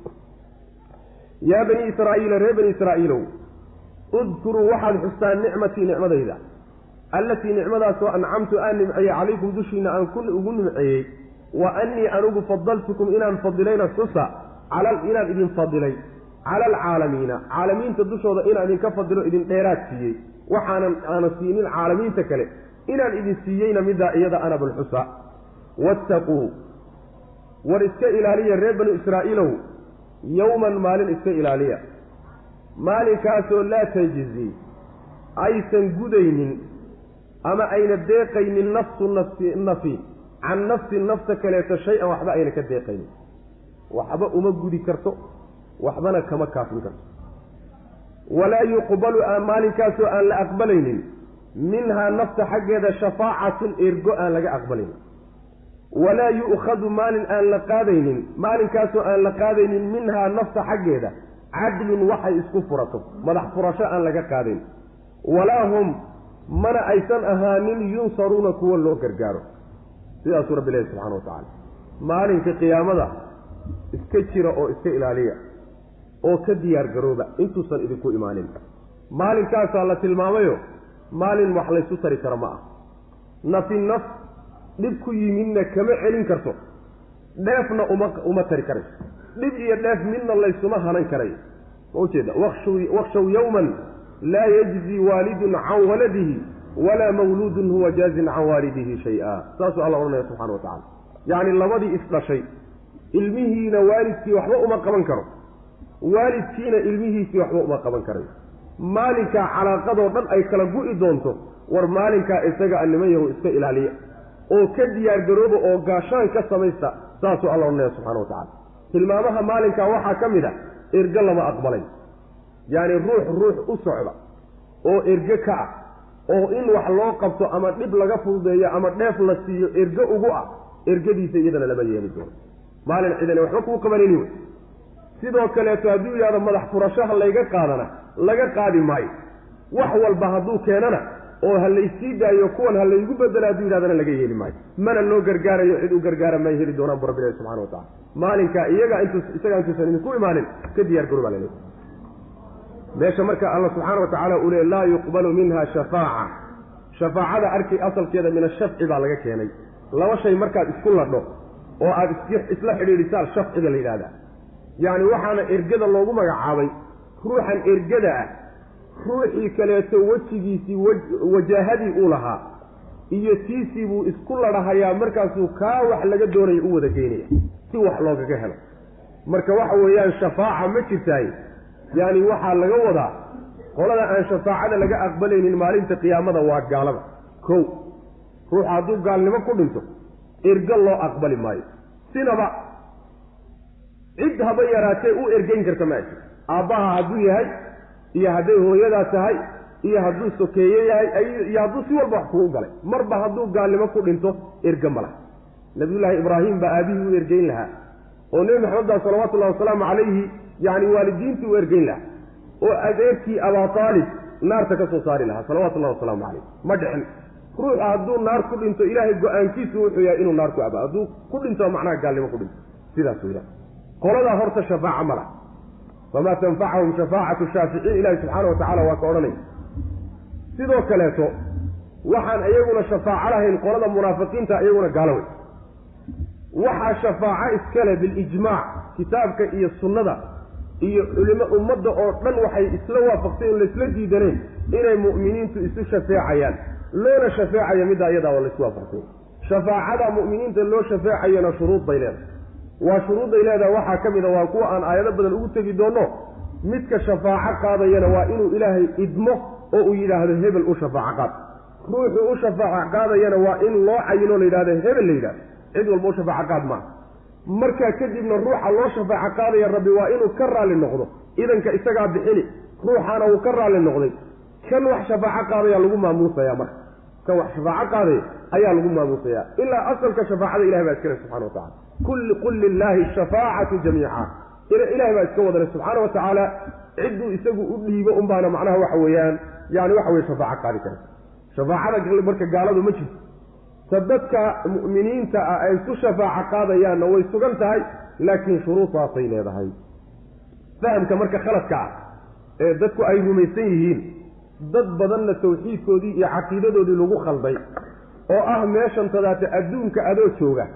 yaa bani israa'iila reer bani israa'iilow udkuruu waxaad xustaan nicmatii nicmadayda allatii nicmadaasoo ancamtu aan nimceeyey calaykum dushiina aan ugu nimceeyey wa annii anugu fadaltukum inaan fadilayna xusa inaan idin fadilay cala alcaalamiina caalamiinta dushooda inaan idinka fadilo idin dheeraad siiyey waxaanan siinin caalamiinta kale inaan idin siiyeyna middaa iyada ana balxusa wattaquu war iska ilaaliya reer banu israa'iilow yowman maalin iska ilaaliya maalinkaasoo laa tajzi aysan gudaynin ama ayna deeqaynin nafsu nafi can nafsin nafta kaleeto shay-an waxba ayna ka deeqaynin waxba uma gudi karto waxbana kama kaafin karto walaa yuqbalu maalinkaasoo aan la aqbalaynin minhaa nafta xaggeeda shafaacatun ergo aan laga aqbalaynin walaa yu'khadu maalin aan la qaadaynin maalinkaasoo aan la qaadaynin minhaa nafta xaggeeda cadlun waxay isku furato madax furasho aan laga qaadayn walaa hum mana aysan ahaanin yunsaruuna kuwa loo gargaaro sidaasuu rabbi ilahi subxana wa tacaala maalinka qiyaamada iska jira oo iska ilaaliya oo ka diyaar garooba intuusan idinku imaanin maalinkaasaa la tilmaamayo maalin wax laysu tari karo ma ah nafi naf dhib ku yimidna kama celin karto dheefna uma tari karayso dhib iyo dheef midna laysuma hanan karayo ma ujeeda wakshaw yowman laa yajzi waalidun can waladihi walaa mawluudun huwa jaazin can waalidihi shay-a saasuu alla odhanaya subxana wa tacala yacni labadii isdhashay ilmihiina waalidkii waxba uma qaban karo waalidkiina ilmihiisii waxba uma qaban karayo maalinkaa calaaqadoo dhan ay kala gu'i doonto war maalinkaa isaga a niman yahu iska ilaaliya oo ka diyaargarooba oo gaashaan ka samaysta saasuu alla odhanaya subxana wa tacala tilmaamaha maalinkaa waxaa ka mid a ergo lama aqbalay yacni ruux u socda oo erge ka ah oo in wax loo qabto ama dhib laga fududeeyo ama dheef la siiyo erge ugu ah ergadiisa iyadana lama yeeli doono maalin cidane waxba kuu qabanayni wey sidoo kaleeto hadduu yidhahdo madax furashaha layga qaadana laga qaadi maayo wax walba hadduu keenana oo ha laysii daayo kuwan ha laygu bedelo hadduu yidhahdana laga yeeli maayo mana loo gargaarayo cid u gargaara may heli doonaan bu rabbi ilahi subxana wa tacala maalinkaa isagaa intuusan idinku imaanin ka diyaar garooba laleey meesha marka alla subxaana wa tacaala uu leey laa yuqbalu minha shafaaca shafaacada arkay asalkeeda min ashafci baa laga keenay laba shay markaad isku ladho oo aada isla xidhiidhisaan shafciga la yidhahdaa yacni waxaana ergada loogu magacaabay ruuxan ergada ah ruuxii kaleeto wejigiisii wajaahadii uu lahaa iyo tiisii buu isku ladhahayaa markaasuu kaa wax laga doonaya u wada geynaya si wax loogaga helo marka waxa weeyaan shafaaca ma jirtaay yacni waxaa laga wadaa qolada aan shafaacada laga aqbalaynin maalinta qiyaamada waa gaalada kow ruuxa hadduu gaalnimo ku dhinto ergo loo aqbali maayo sinaba cid haba yaraatee u ergeyn karta ma ajir aabbaha hadduu yahay iyo hadday hooyadaa tahay iyo hadduu sokeeye yahay iyo hadduu si walba wax kugu galay marba hadduu gaalnimo ku dhinto erge ma laha nabiyullaahi ibraahim baa aabihii u ergeyn lahaa oo nebi maxamed baa salawaatullahi wasalaamu calayhi yacni waalidiintii u ergeyn lahaa oo adeerkii abaa taalib naarta ka soo saari lahaa salawatullahi wasalaamu calayh ma dhicin ruuxa hadduu naar ku dhinto ilaahay go-aankiisu wuxuu yahay inuu naar ku aba hadduu ku dhinto macnaha gaalnimo ku dhinto sidaasuu ilahay qoladaa horta shafaaca ma laha famaa tanfacahum shafaacatu shaaficiin ilaahi subxaana wa tacala waa ka odhanaya sidoo kaleeto waxaan iyaguna shafaaco lahayn qolada munaafiqiinta iyaguna gaalo wey waxaa shafaaco iskale bilijmaac kitaabka iyo sunnada iyo culimo ummadda oo dhan waxay isla waafaqsay in laysla diidaneen inay mu'miniintu isu shafeecayaan loona shafeecayo middaa iyadaa waa laysku waafaqsay shafaacada mu'miniinta loo shafeecayana shuruud bay leedahay waa shuruudday leedahay waxaa ka mid a waa kuwa aan aayado badan ugu tegi doonno midka shafaaco qaadayana waa inuu ilaahay idmo oo uu yidhaahdo hebel u shafaaco qaad ruuxuu u shafaaco qaadayana waa in loo cayinoo la yidhahdo hebel la yidhahdo cid walba u shafaaco qaad maaha markaa kadibna ruuxa loo shafaaco qaadaya rabbi waa inuu ka raalli noqdo idanka isagaa bixini ruuxaana uu ka raalli noqday kan wax shafaaco qaadaya lagu maamuusaya marka kan wax shafaaco qaadaya ayaa lagu maamuusaya ilaa asalka shafaacada ilahay baa iskale subxana wa tacala qul lillaahi shafaacatu jamiica إلهي ما يسكوه سبحانه وتعالى عدوا يسقوا أدليب أمبانا معناها وحويان يعني وحوي شفاعة قال كذا شفاعة مركة قالوا مجد صدتك مؤمنين أيسو شفاعة قاضيان ويسوغنتهاي لكن شروطها طينة هاي فهم كمركة خلط كعب dadku ay rumaysan yihiin dad badanna tawxiidkoodii iyo caqiidadoodii lagu khalday oo ah meeshan tadaata adduunka adoo jooga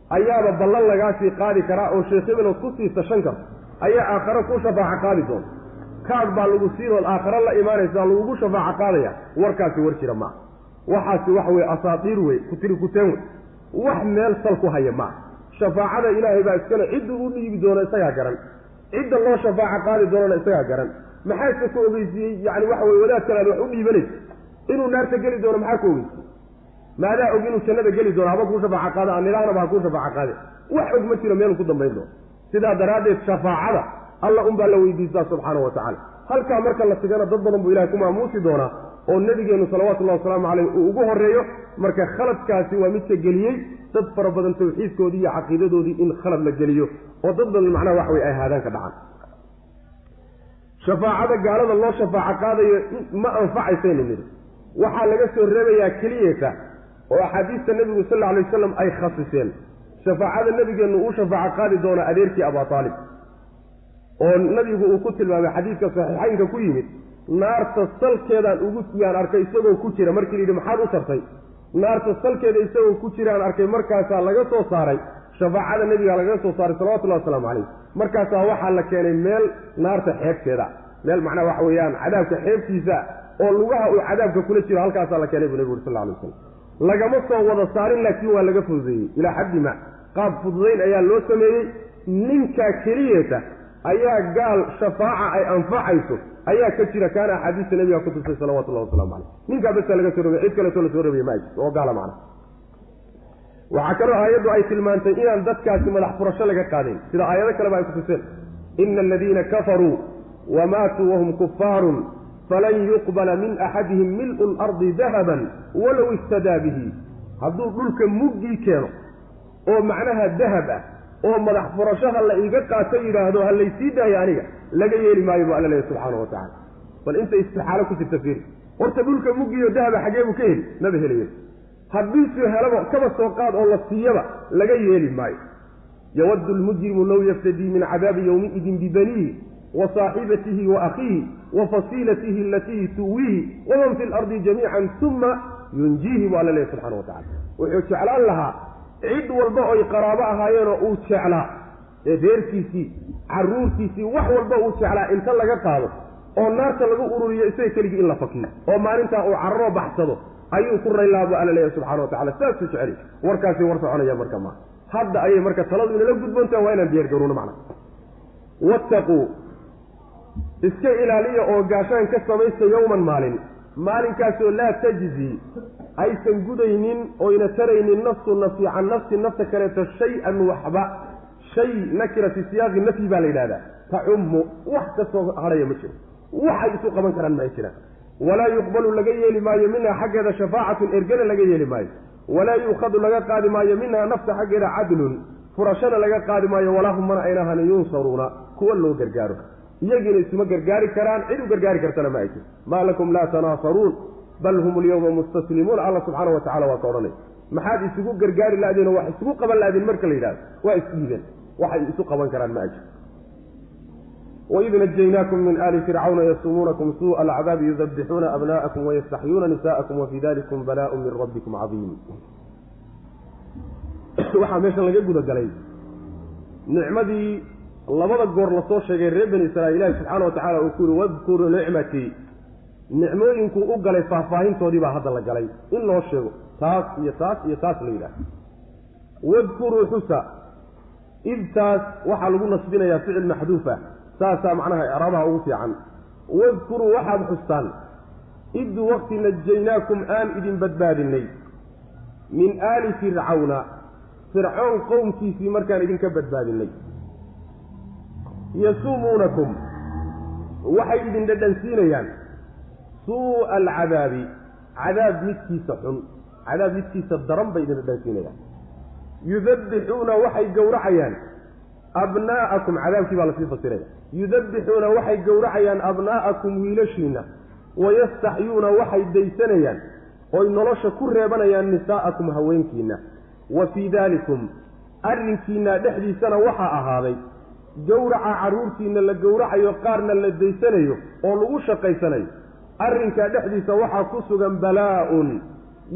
ayaaba ballan lagaasii qaadi karaa oo sheekh ibn ku sii tashan karo ayaa aakhira ku shafaaca qaadi doon kaad baa lagu siinoo aakhira la iimaanaysa lagu shafaaca qaadaya warkaasi war jira ma waxaasi wax way asaatiir way ku tiri ku teen wax meel sal ku haya ma shafaacada ilaahay baa iskale cid uu dhiibi doono isaga garan cid loo shafaaca qaadi doono isaga garan maxaa ku ogeysiyay yani waxa way wadaad kale wax u dhiibanay inuu naarta gali doono maxaa ku ogeysiyay maada oginu jannada gali doono haba ku shafaaca qaada anilahna baa ku shafaaca qaada wax og ma jiro meel ku dambeyn doono sida daraadeed shafaacada alla baa la weydiistaa subhanahu wa ta'ala halka marka la sigana dad badan buu ilaahay ku maamuusi doona oo nabigeenu sallallahu alayhi wasallam uu ugu horeeyo marka khaladkaasi waa mid ka galiyay dad fara badan tawxiidkoodii iyo caqiidadoodii in khalad la galiyo oo dad badan macnaha wax way ay haadaan ka dhacan shafaacada gaalada loo shafaaca qaadayo ma anfacaysan mid waxa laga soo reebayaa kaliyeeta oo ahadiista nabiga sallallahu alayhi wasallam ay khasiseen shafaacada nabigeenu uu shafaaca qaadi doona adeerkii Abu Talib oo nabigu uu ku tilmaamay xadiiska saxiixaynka ku yimid naarta salkeedaan ugu siyaan arkay isagoo ku jira markii yiri maxaad u tartay naarta salkeeda isagoo ku jiraan arkay markaas laga soo saaray shafaacada nabiga laga soo saaray sallallahu alayhi wasallam markaas waxa la keenay meel naarta xeebteeda meel macna wax weeyaan cadaabka xeebtiisa oo lugaha uu cadaabka kula jiro halkaas la keenay nabiga sallallahu alayhi wasallam lagama soo wada saarin laakiin waa laga fududeeyay ila xaddi ma qaab fududeyn ayaa loo sameeyay ninka kaliyeeta ayaa gaal shafaaca ay anfacayso ayaa ka jira kana xadiis nabiga ku tusay sallallahu alayhi wasallam ninka bas laga soo roobay cid kale soo roobay ma oo gaala macna waxa kale aayadu ay tilmaantay inaan dadkaasi madax furasho laga qaadin sida aayado kale ay ku tuseen innal ladina kafaru wa matu wa hum kuffarun falan yuqbala min ahadihim mil'u al-ardi dhahaban walaw istada bihi hadu dhulka mugdi keeno oo macnaha dahab ah oo madax furashaha la iga qaatay yiraahdo hal leysii daaya aniga laga yeeli maayo Allah subhanahu wa ta'ala bal inta istihaala ku tafsiir horta dhulka mugdi iyo dahab xageebu ka heli nabi heliyo haddii si helaba kaba soo qaad oo la siiyaba laga yeeli maayo yawaddu al-mujrimu law yaftadi min 'adabi yawmin bibanihi wa sahibatihi wa akhihi wa fasilatihi allati tuwihi wa man fil ardi jami'an thumma yunjihi wa Allah subhanahu wa ta'ala wuxuu jeclaan lahaa cid walba oo qaraabo ahaayeen oo uu jeclaa deerkiisii caruurtiisii wax walba uu jeclaa inta laga qaado oo naarta lagu ururiyo isay kaliya in la fakiyo oo maalinta uu carro baxsado ayuu ku raylaabo Allah subhanahu wa ta'ala saas jecel warkaasi war soconaya marka ma hadda ay marka taladu in la gudboontaa waa inaan diyaar garoona macna wattaqu iska ilaaliya oo gaashaan ka samaysta yawman maalinkaas oo la tajzi aysan gudaynin oo ina taraynin nafsu nafsi an nafsi nafta kale shay'an wahba shay nakira fi siyaq nafi baa la yiraahdaa ta'ummu wax ka soo haraya ma jiro waxa isu qaban karaan ma jira ولا يقبل لغا يلي ما يمنها حقها شفاعة إرجل لغا يلي ما ولا يؤخذ لغا قاد ما يمنها نفس حقها عدل فرشنا لغا قاد ما ولا هم من عينها ينصرون كله غرغارو يجي اسمه غرغاري كران عيدو غرغاري كرتنا ما يجي ما لكم لا تناصرون بل هم اليوم مستسلمون الله سبحانه وتعالى وقرني ما حد يسوق غرغاري لا دين واحد يسوق قبل لا دين مركل يدال واسيدن واحد يسوق قبل كران ما يجي وإذ نجيناكم من آل فرعون يسومونكم سوء العذاب يذبحون أبناءكم ويستحيون نساءكم وفي ذلك بلاء من ربكم عظيم waxaa meeshan laga guda galay nicmadii labada goor la soo sheegay reer bani Israa'iil subhanahu wa ta'ala uu ku wadkuru ni'mati nicmooyinku u galay faahfaahintoodii baa hadda la galay in loo sheego taas iyo taas iyo taas la yiraahdo wadkuru xusa ibtaas waxa lagu nasbinayaa ficil maxduufa ساسا معناها إعرابها وفيعا واذكروا واحد حسان إذ وقت نجيناكم آن إذن بدباد اللي من آل فرعون قوم في مركان إذن كبدباد اللي يسومونكم وحي إذن ددنسين يعني سوء العذاب عذاب مسكي سحن عذاب مسكي سدرم بإذن ددنسين يعني يذبحون وحي قورعيان abnaa'akum cadaabkii baa lasii fasiraya yudabbixuuna waxay gowracayaan abnaa'akum wiilashiina wayastaxyuuna waxay daysanayaan oy nolosha ku reebanayaan nisaa'akum haweenkiina wa fii daalikum arrinkiina dhexdiisana waxaa ahaaday gowraca carruurtiina la gowracayo qaarna la daysanayo oo lagu shaqaysanayo arrinkaa dhexdiisa waxaa ku sugan balaa'un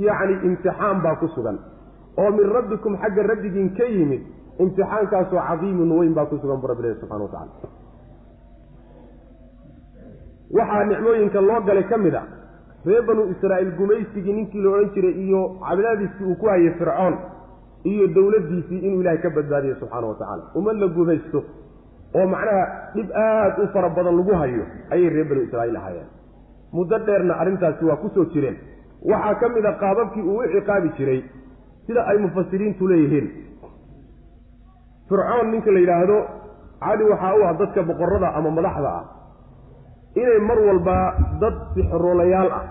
yacni imtixaan baa ku sugan oo min rabbikum xagga rabbigiin ka yimid imtixaankaasoo cadiimun weyn baa ku sugan bu rabbi ilahi subxana wa tacala waxaa nicmooyinka loo galay ka mid a reer banu israa'iil gumaysigii ninkii la odhan jiray iyo cabdaadiisii uu ku hayay fircoon iyo dowladdiisii inuu ilaahay ka badbaadiyo subxaana wa tacaala ummad la gumaysto oo macnaha dhib aad u fara badan lagu hayo ayay reer banu israa'iil ahaayeen muddo dheerna arrintaasi waa ku soo jireen waxaa ka mid a qaababkii uu u ciqaabi jiray sida ay mufasiriintu leeyihiin fircoon ninka la yidhaahdo cali waxaa u ah dadka boqorrada ama madaxda ah inay mar walba dad sixroolayaal ah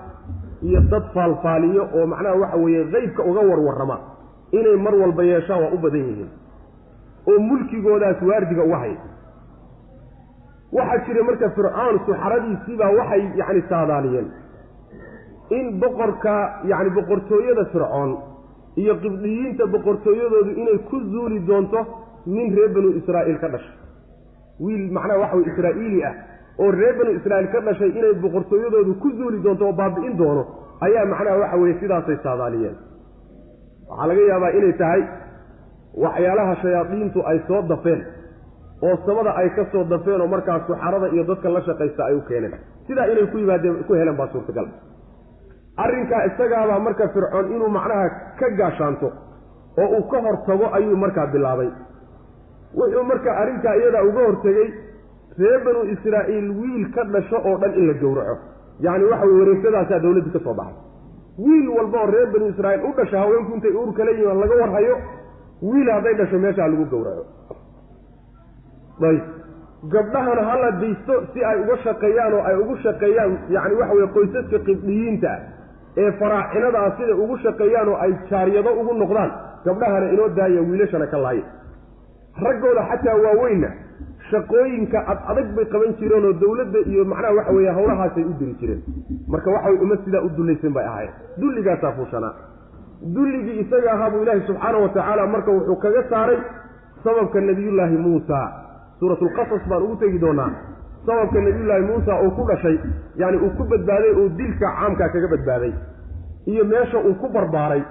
iyo dad faalfaaliyo oo macnaha waxa weeye qeybka uga warwarrama inay mar walba yeeshaan waa u badan yihiin oo mulkigoodaas waardiga uga hay waxaa jira marka fircoon suxaradiisiibaa waxay yacni saadaaliyeen in boqorka yacni boqortooyada fircoon iyo qibdiyiinta boqortooyadoodu inay ku zuuli doonto nin reer banu israa'iil ka dhashay wiil macnaha waxa weye israa'iili ah oo reer banu israa'iil ka dhashay inay boqortooyadoodu ku zuuli doonto oo baabi'in doono ayaa macnaha waxa weeye sidaasay saadaaliyeen waxaa laga yaabaa inay tahay waxyaalaha shayaadiintu ay soo dafeen oo samada ay ka soo dafeen oo markaas suxarada iyo dadka la shaqaysta ay u keeneen sidaa inay ku yimaadeen ku heleen baa suurtagal arrinkaa isagaabaa marka fircoon inuu macnaha ka gaashaanto oo uu ka hortago ayuu markaa bilaabay wuxuu marka arrinkaa iyadaa uga hortegey reer banu israa'iil wiil ka dhasho oo dhan in la gowraco yacni waxa weye wareegsadaasaa dawladdii ka soo baxay wiil walba oo reer banu israa'iil u dhasho haweenku intay uur kala yimaan laga warhayo wiil hadday dhasho meeshaa lagu gowraco ayb gabdhahana hala daysto si ay uga shaqeeyaan oo ay ugu shaqeeyaan yacni waxa weye qoysaska qibdiyiinta ee faraacinada ah siday ugu shaqeeyaan oo ay jaariyado ugu noqdaan gabdhahana inoo daaya wiilashana ka laaya raggooda xataa waaweynna shaqooyinka adag bay qaban jireen oo dawladda iyo macnaha waxa weeye hawlahaasay u diri jireen marka waxa way uma sidaa u dullaysan bay ahaayeen dulligaasaa fuushanaa dulligii isaga ahaa buu ilaahi subxaanahu watacaala marka wuxuu kaga saaray sababka nebiyullaahi muusa suuratulqasas baan ugu tegi doonaa sababka nebiyullaahi muusa uu ku dhashay yacni uu ku badbaaday oo dilka caamkaa kaga badbaaday iyo meesha uu ku barbaaray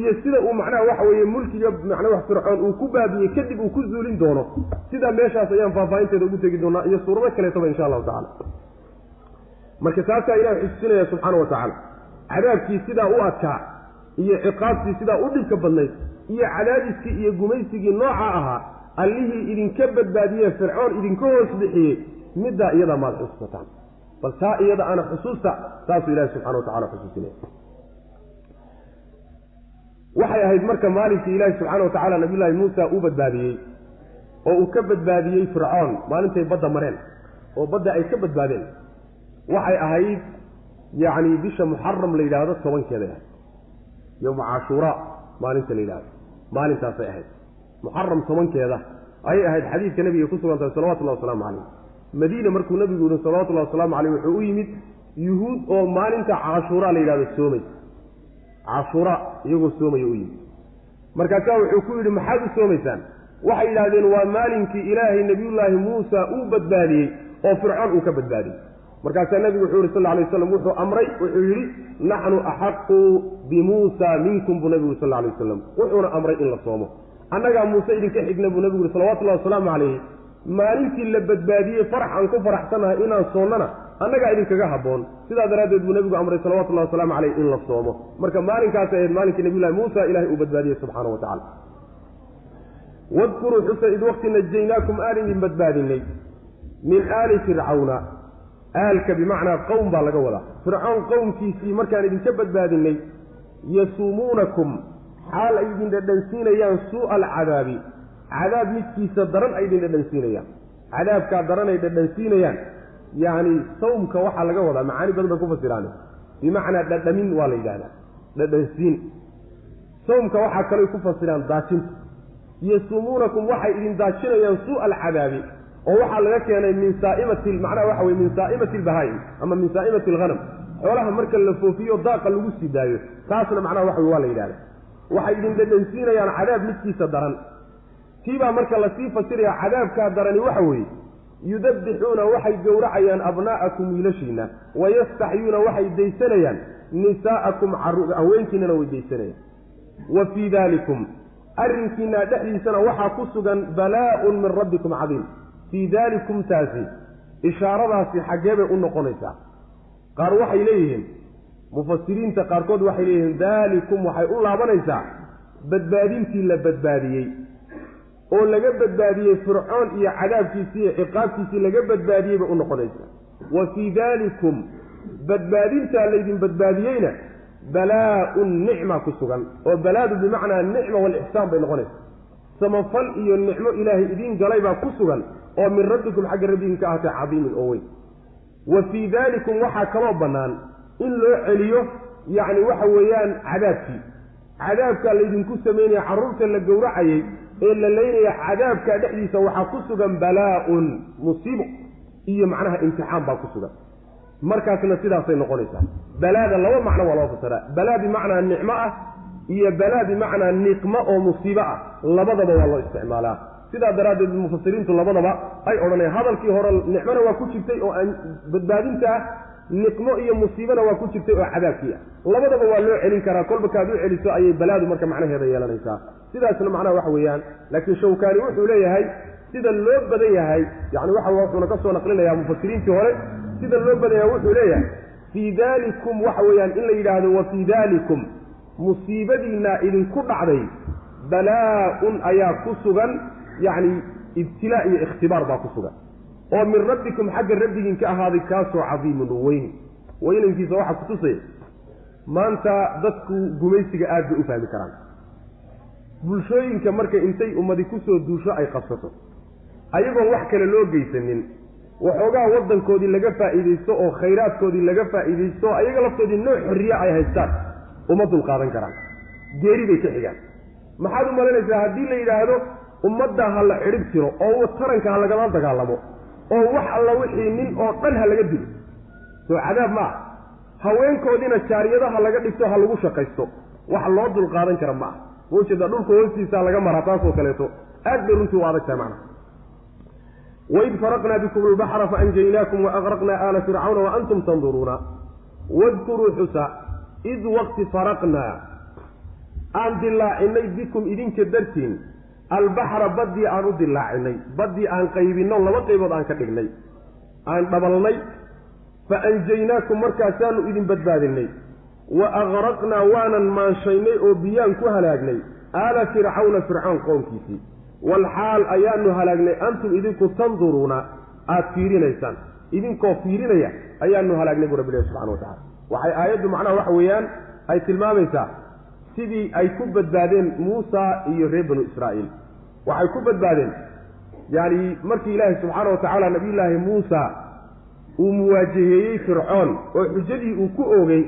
iyo sida uu macnaha waxa weeye mulkiga macnaha wax fircoon uu ku baabiyey kadib uu ku zuulin doono sidaa meeshaas ayaan faahfaahinteeda ugu tegi doonaa iyo suurado kaleetaba insha allahu tacala marka taasaa ilahi xusuusinaya subxaana wa tacaala cadaabkii sidaa u adkaa iyo ciqaabtii sidaa u dhibka badnayd iyo cadaadiskii iyo gumaysigii nooca ahaa allihii idinka badbaadiyee fircoon idinka hoos bixiyey middaa iyadaa maad xusuusataan bal taa iyada ana xusuusta saasuu ilaahi subxana wa tacala xusuusinaya waxay ahayd marka maalinkii ilaahi subxaana wa tacala nabiyullaahi muusa uu badbaadiyey oo uu ka badbaadiyey fircoon maalintay badda mareen oo badda ay ka badbaadeen waxay ahayd yacni bisha muxaram la yidhaahdo 10keeday ahayd yowma cashuuraa maalinta la yidhahdo maalintaasay ahayd muxaram 10keeda ayay ahayd xadiidka nabiga ku sugan tahay salawatullahi wasalaamu calayh madiina markuu nabigu yihi salawatullahi wasalaamu caleyh wuxuu u yimid yuhuud oo maalinta cashuuraa la yidhahdo soomay cashuura iyagoo soomaya u yimid markaasaa wuxuu ku yidhi maxaad u soomaysaan waxay yidhahdeen waa maalinkii ilaahay nebiyullaahi muusa uu badbaadiyey oo fircoon uu ka badbaadiyey markaasaa nebigu wuxuu yihi sal lla alay waslam wuxuu amray wuxuu yidhi naxnu axaqu bimuusa minkum buu nebigu sal lla alay wasalam wuxuuna amray in la soomo annagaa muuse idinka xigna buu nebigu yihi salawatullahi wasalaamu calayhi maalintii la badbaadiyey farax aan ku faraxsanahay inaan soonnana annagaa idinkaga habboon sidaa daraaddeed buu nebigu amray salawatullahi wasalaamu caleyh in la soomo marka maalinkaasay ahayd maalinkii nabiyullahi muusa ilaahay uu badbaadiyey subxaana wa tacala wadkuruu xusa id waqti najaynaakum aan idin badbaadinay min aali fircawna aalka bimacnaa qowm baa laga wadaa fircoon qowmkiisii markaan idinka badbaadinay yasuumuunakum xaal ay idin dhadhansiinayaan suu'a alcadaabi cadaab midkiisa daran ay idin dhadhansiinayaan cadaabkaa daran ay dhadhansiinayaan yacni sawmka waxaa laga wadaa macaani badan bay ku fasiraane bimacnaa dhadhamin waa la yidhahdaa dhadhansiin sawmka waxaa kaley ku fasiraan daajinta yasumuunakum waxay idin daajinayaan suu'a alcadaabi oo waxaa laga keenay min saa'imati macnaha waxa weye min saa'imati albahaa'im ama min saa'imati alghanam xoolaha marka la foofiyo daaqa lagu sii daayo taasna macnaha waxa weye waa la yidhahda waxay idin dhadhansiinayaan cadaab midkiisa daran tiibaa marka lasii fasiraya cadaabkaa darani waxa weeye yudabbixuuna waxay gowracayaan abnaa'akum wiilashiina wayastaxyuuna waxay daysanayaan nisaa'akum haweenkiinana way daysanayaan wa fii daalikum arrinkiina dhexdiisana waxaa ku sugan balaa'un min rabbikum cadiim fii daalikum taasi ishaaradaasi xaggee bay u noqonaysaa qaar waxay leeyihiin mufasiriinta qaarkood waxay leeyihiin daalikum waxay u laabanaysaa badbaadintii la badbaadiyey oo laga badbaadiyey fircoon iyo cadaabkiisii iyo ciqaabkiisii laga badbaadiyey bay u noqonaysaa wa fii daalikum badbaadintaa laydin badbaadiyeyna balaa'un nicma ku sugan oo balaadu bimacnaa nicma walixsaan bay noqonaysaa samafal iyo nicmo ilaahay idiin galay baa ku sugan oo min rabbikum xagga rabbigiin ka ahatay cadiimin oo weyn wa fii daalikum waxaa kaloo bannaan in loo celiyo yacni waxa weeyaan cadaabkaa laydinku samaynaya carruurta la gowracayey ee la leynaya cadaabkaa dhexdiisa waxaa ku sugan balaa'un musiibo iyo macnaha imtixaan baa ku sugan markaasna sidaasay noqonaysaa balaada laba macno waa loo fasiraa balaa bimacnaa nicmo ah iyo balaa bimacnaa niqmo oo musiibo ah labadaba waa loo isticmaalaa sidaa daraaddeed mufasiriintu labadaba ay odhanayaan hadalkii hore nicmona waa ku jirtay oo aan badbaadinta ah niqmo iyo musiibana waa ku jirtay oo cadaabkii ah labadaba waa loo celin karaa kolba kaad u celiso ayay balaadu marka macnaheeda yeelanaysaa sidaasna macnaha waxa weeyaan laakiin shawkaani wuxuu leeyahay sida loo badan yahay yani wuxuuna ka soo naqlinayaa mufasiriintii hore sida loo badan yahay wuxuu leeyahay fii daalikum waxa weeyaan in la yidhaahdo wa fii daalikum musiibadiinaa idinku dhacday balaa'un ayaa ku sugan yacni ibtilaa iyo ikhtibaar baa ku sugan oo min rabbikum xagga rabbigiin ka ahaaday kaasoo cadiimun weyn weynankiisa waxaa kutusaya maanta dadku gumaysiga aad bay u fahmi karaan bulshooyinka marka intay ummadi kusoo duusho ay qabsato ayagoon wax kale loo geysanin waxoogaa waddankoodii laga faa'iidaysto oo khayraadkoodii laga faa'iidaysto ayaga laftoodii nooc xorriye ay haystaan uma dulqaadan karaan geeri bay ka xigaan maxaad u malanaysaa haddii la yidhaahdo ummadda ha la xidhib tiro oo taranka ha lagala dagaalamo oo wax alla wixii nin oo dhan ha laga dilo soo cadaab ma ah haweenkoodiina jaariyadaha laga dhigto ha lagu shaqaysto wax loo dulqaadan kara ma ah mawjeeda dhulka hoostiisa laga maraa taasoo kaleeto aad bay runtii u adag tahay macnaha waid faraqnaa bikum albaxra faanjaynaakum waaqraqnaa aala fircawna waantum tanduruuna wadkuruu xusa id waqti faraqnaa aan dilaacinay bikum idinka dartiin albaxra baddii aan u dilaacinay baddii aan qaybinno laba qaybood aan ka dhignay aan dhabalnay fa anjaynaakum markaasaanu idin badbaadinay wa aqraqnaa waanan maanshaynay oo biyaan ku halaagnay aala fircawna fircoon qownkiisii walxaal ayaanu halaagnay antum idinku tanduruuna aad fiirinaysaan idinkoo fiirinaya ayaanu halaagnay buu rabbilahi subxana wa tacala waxay aayaddu macnaha waxa weeyaan ay tilmaamaysaa sidii ay ku badbaadeen muusa iyo reer banu israa'iil waxay ku badbaadeen yacni markii ilaahi subxaana wa tacaala nabiyullaahi muusa uu muwaajaheeyey fircoon oo xujadii uu ku oogay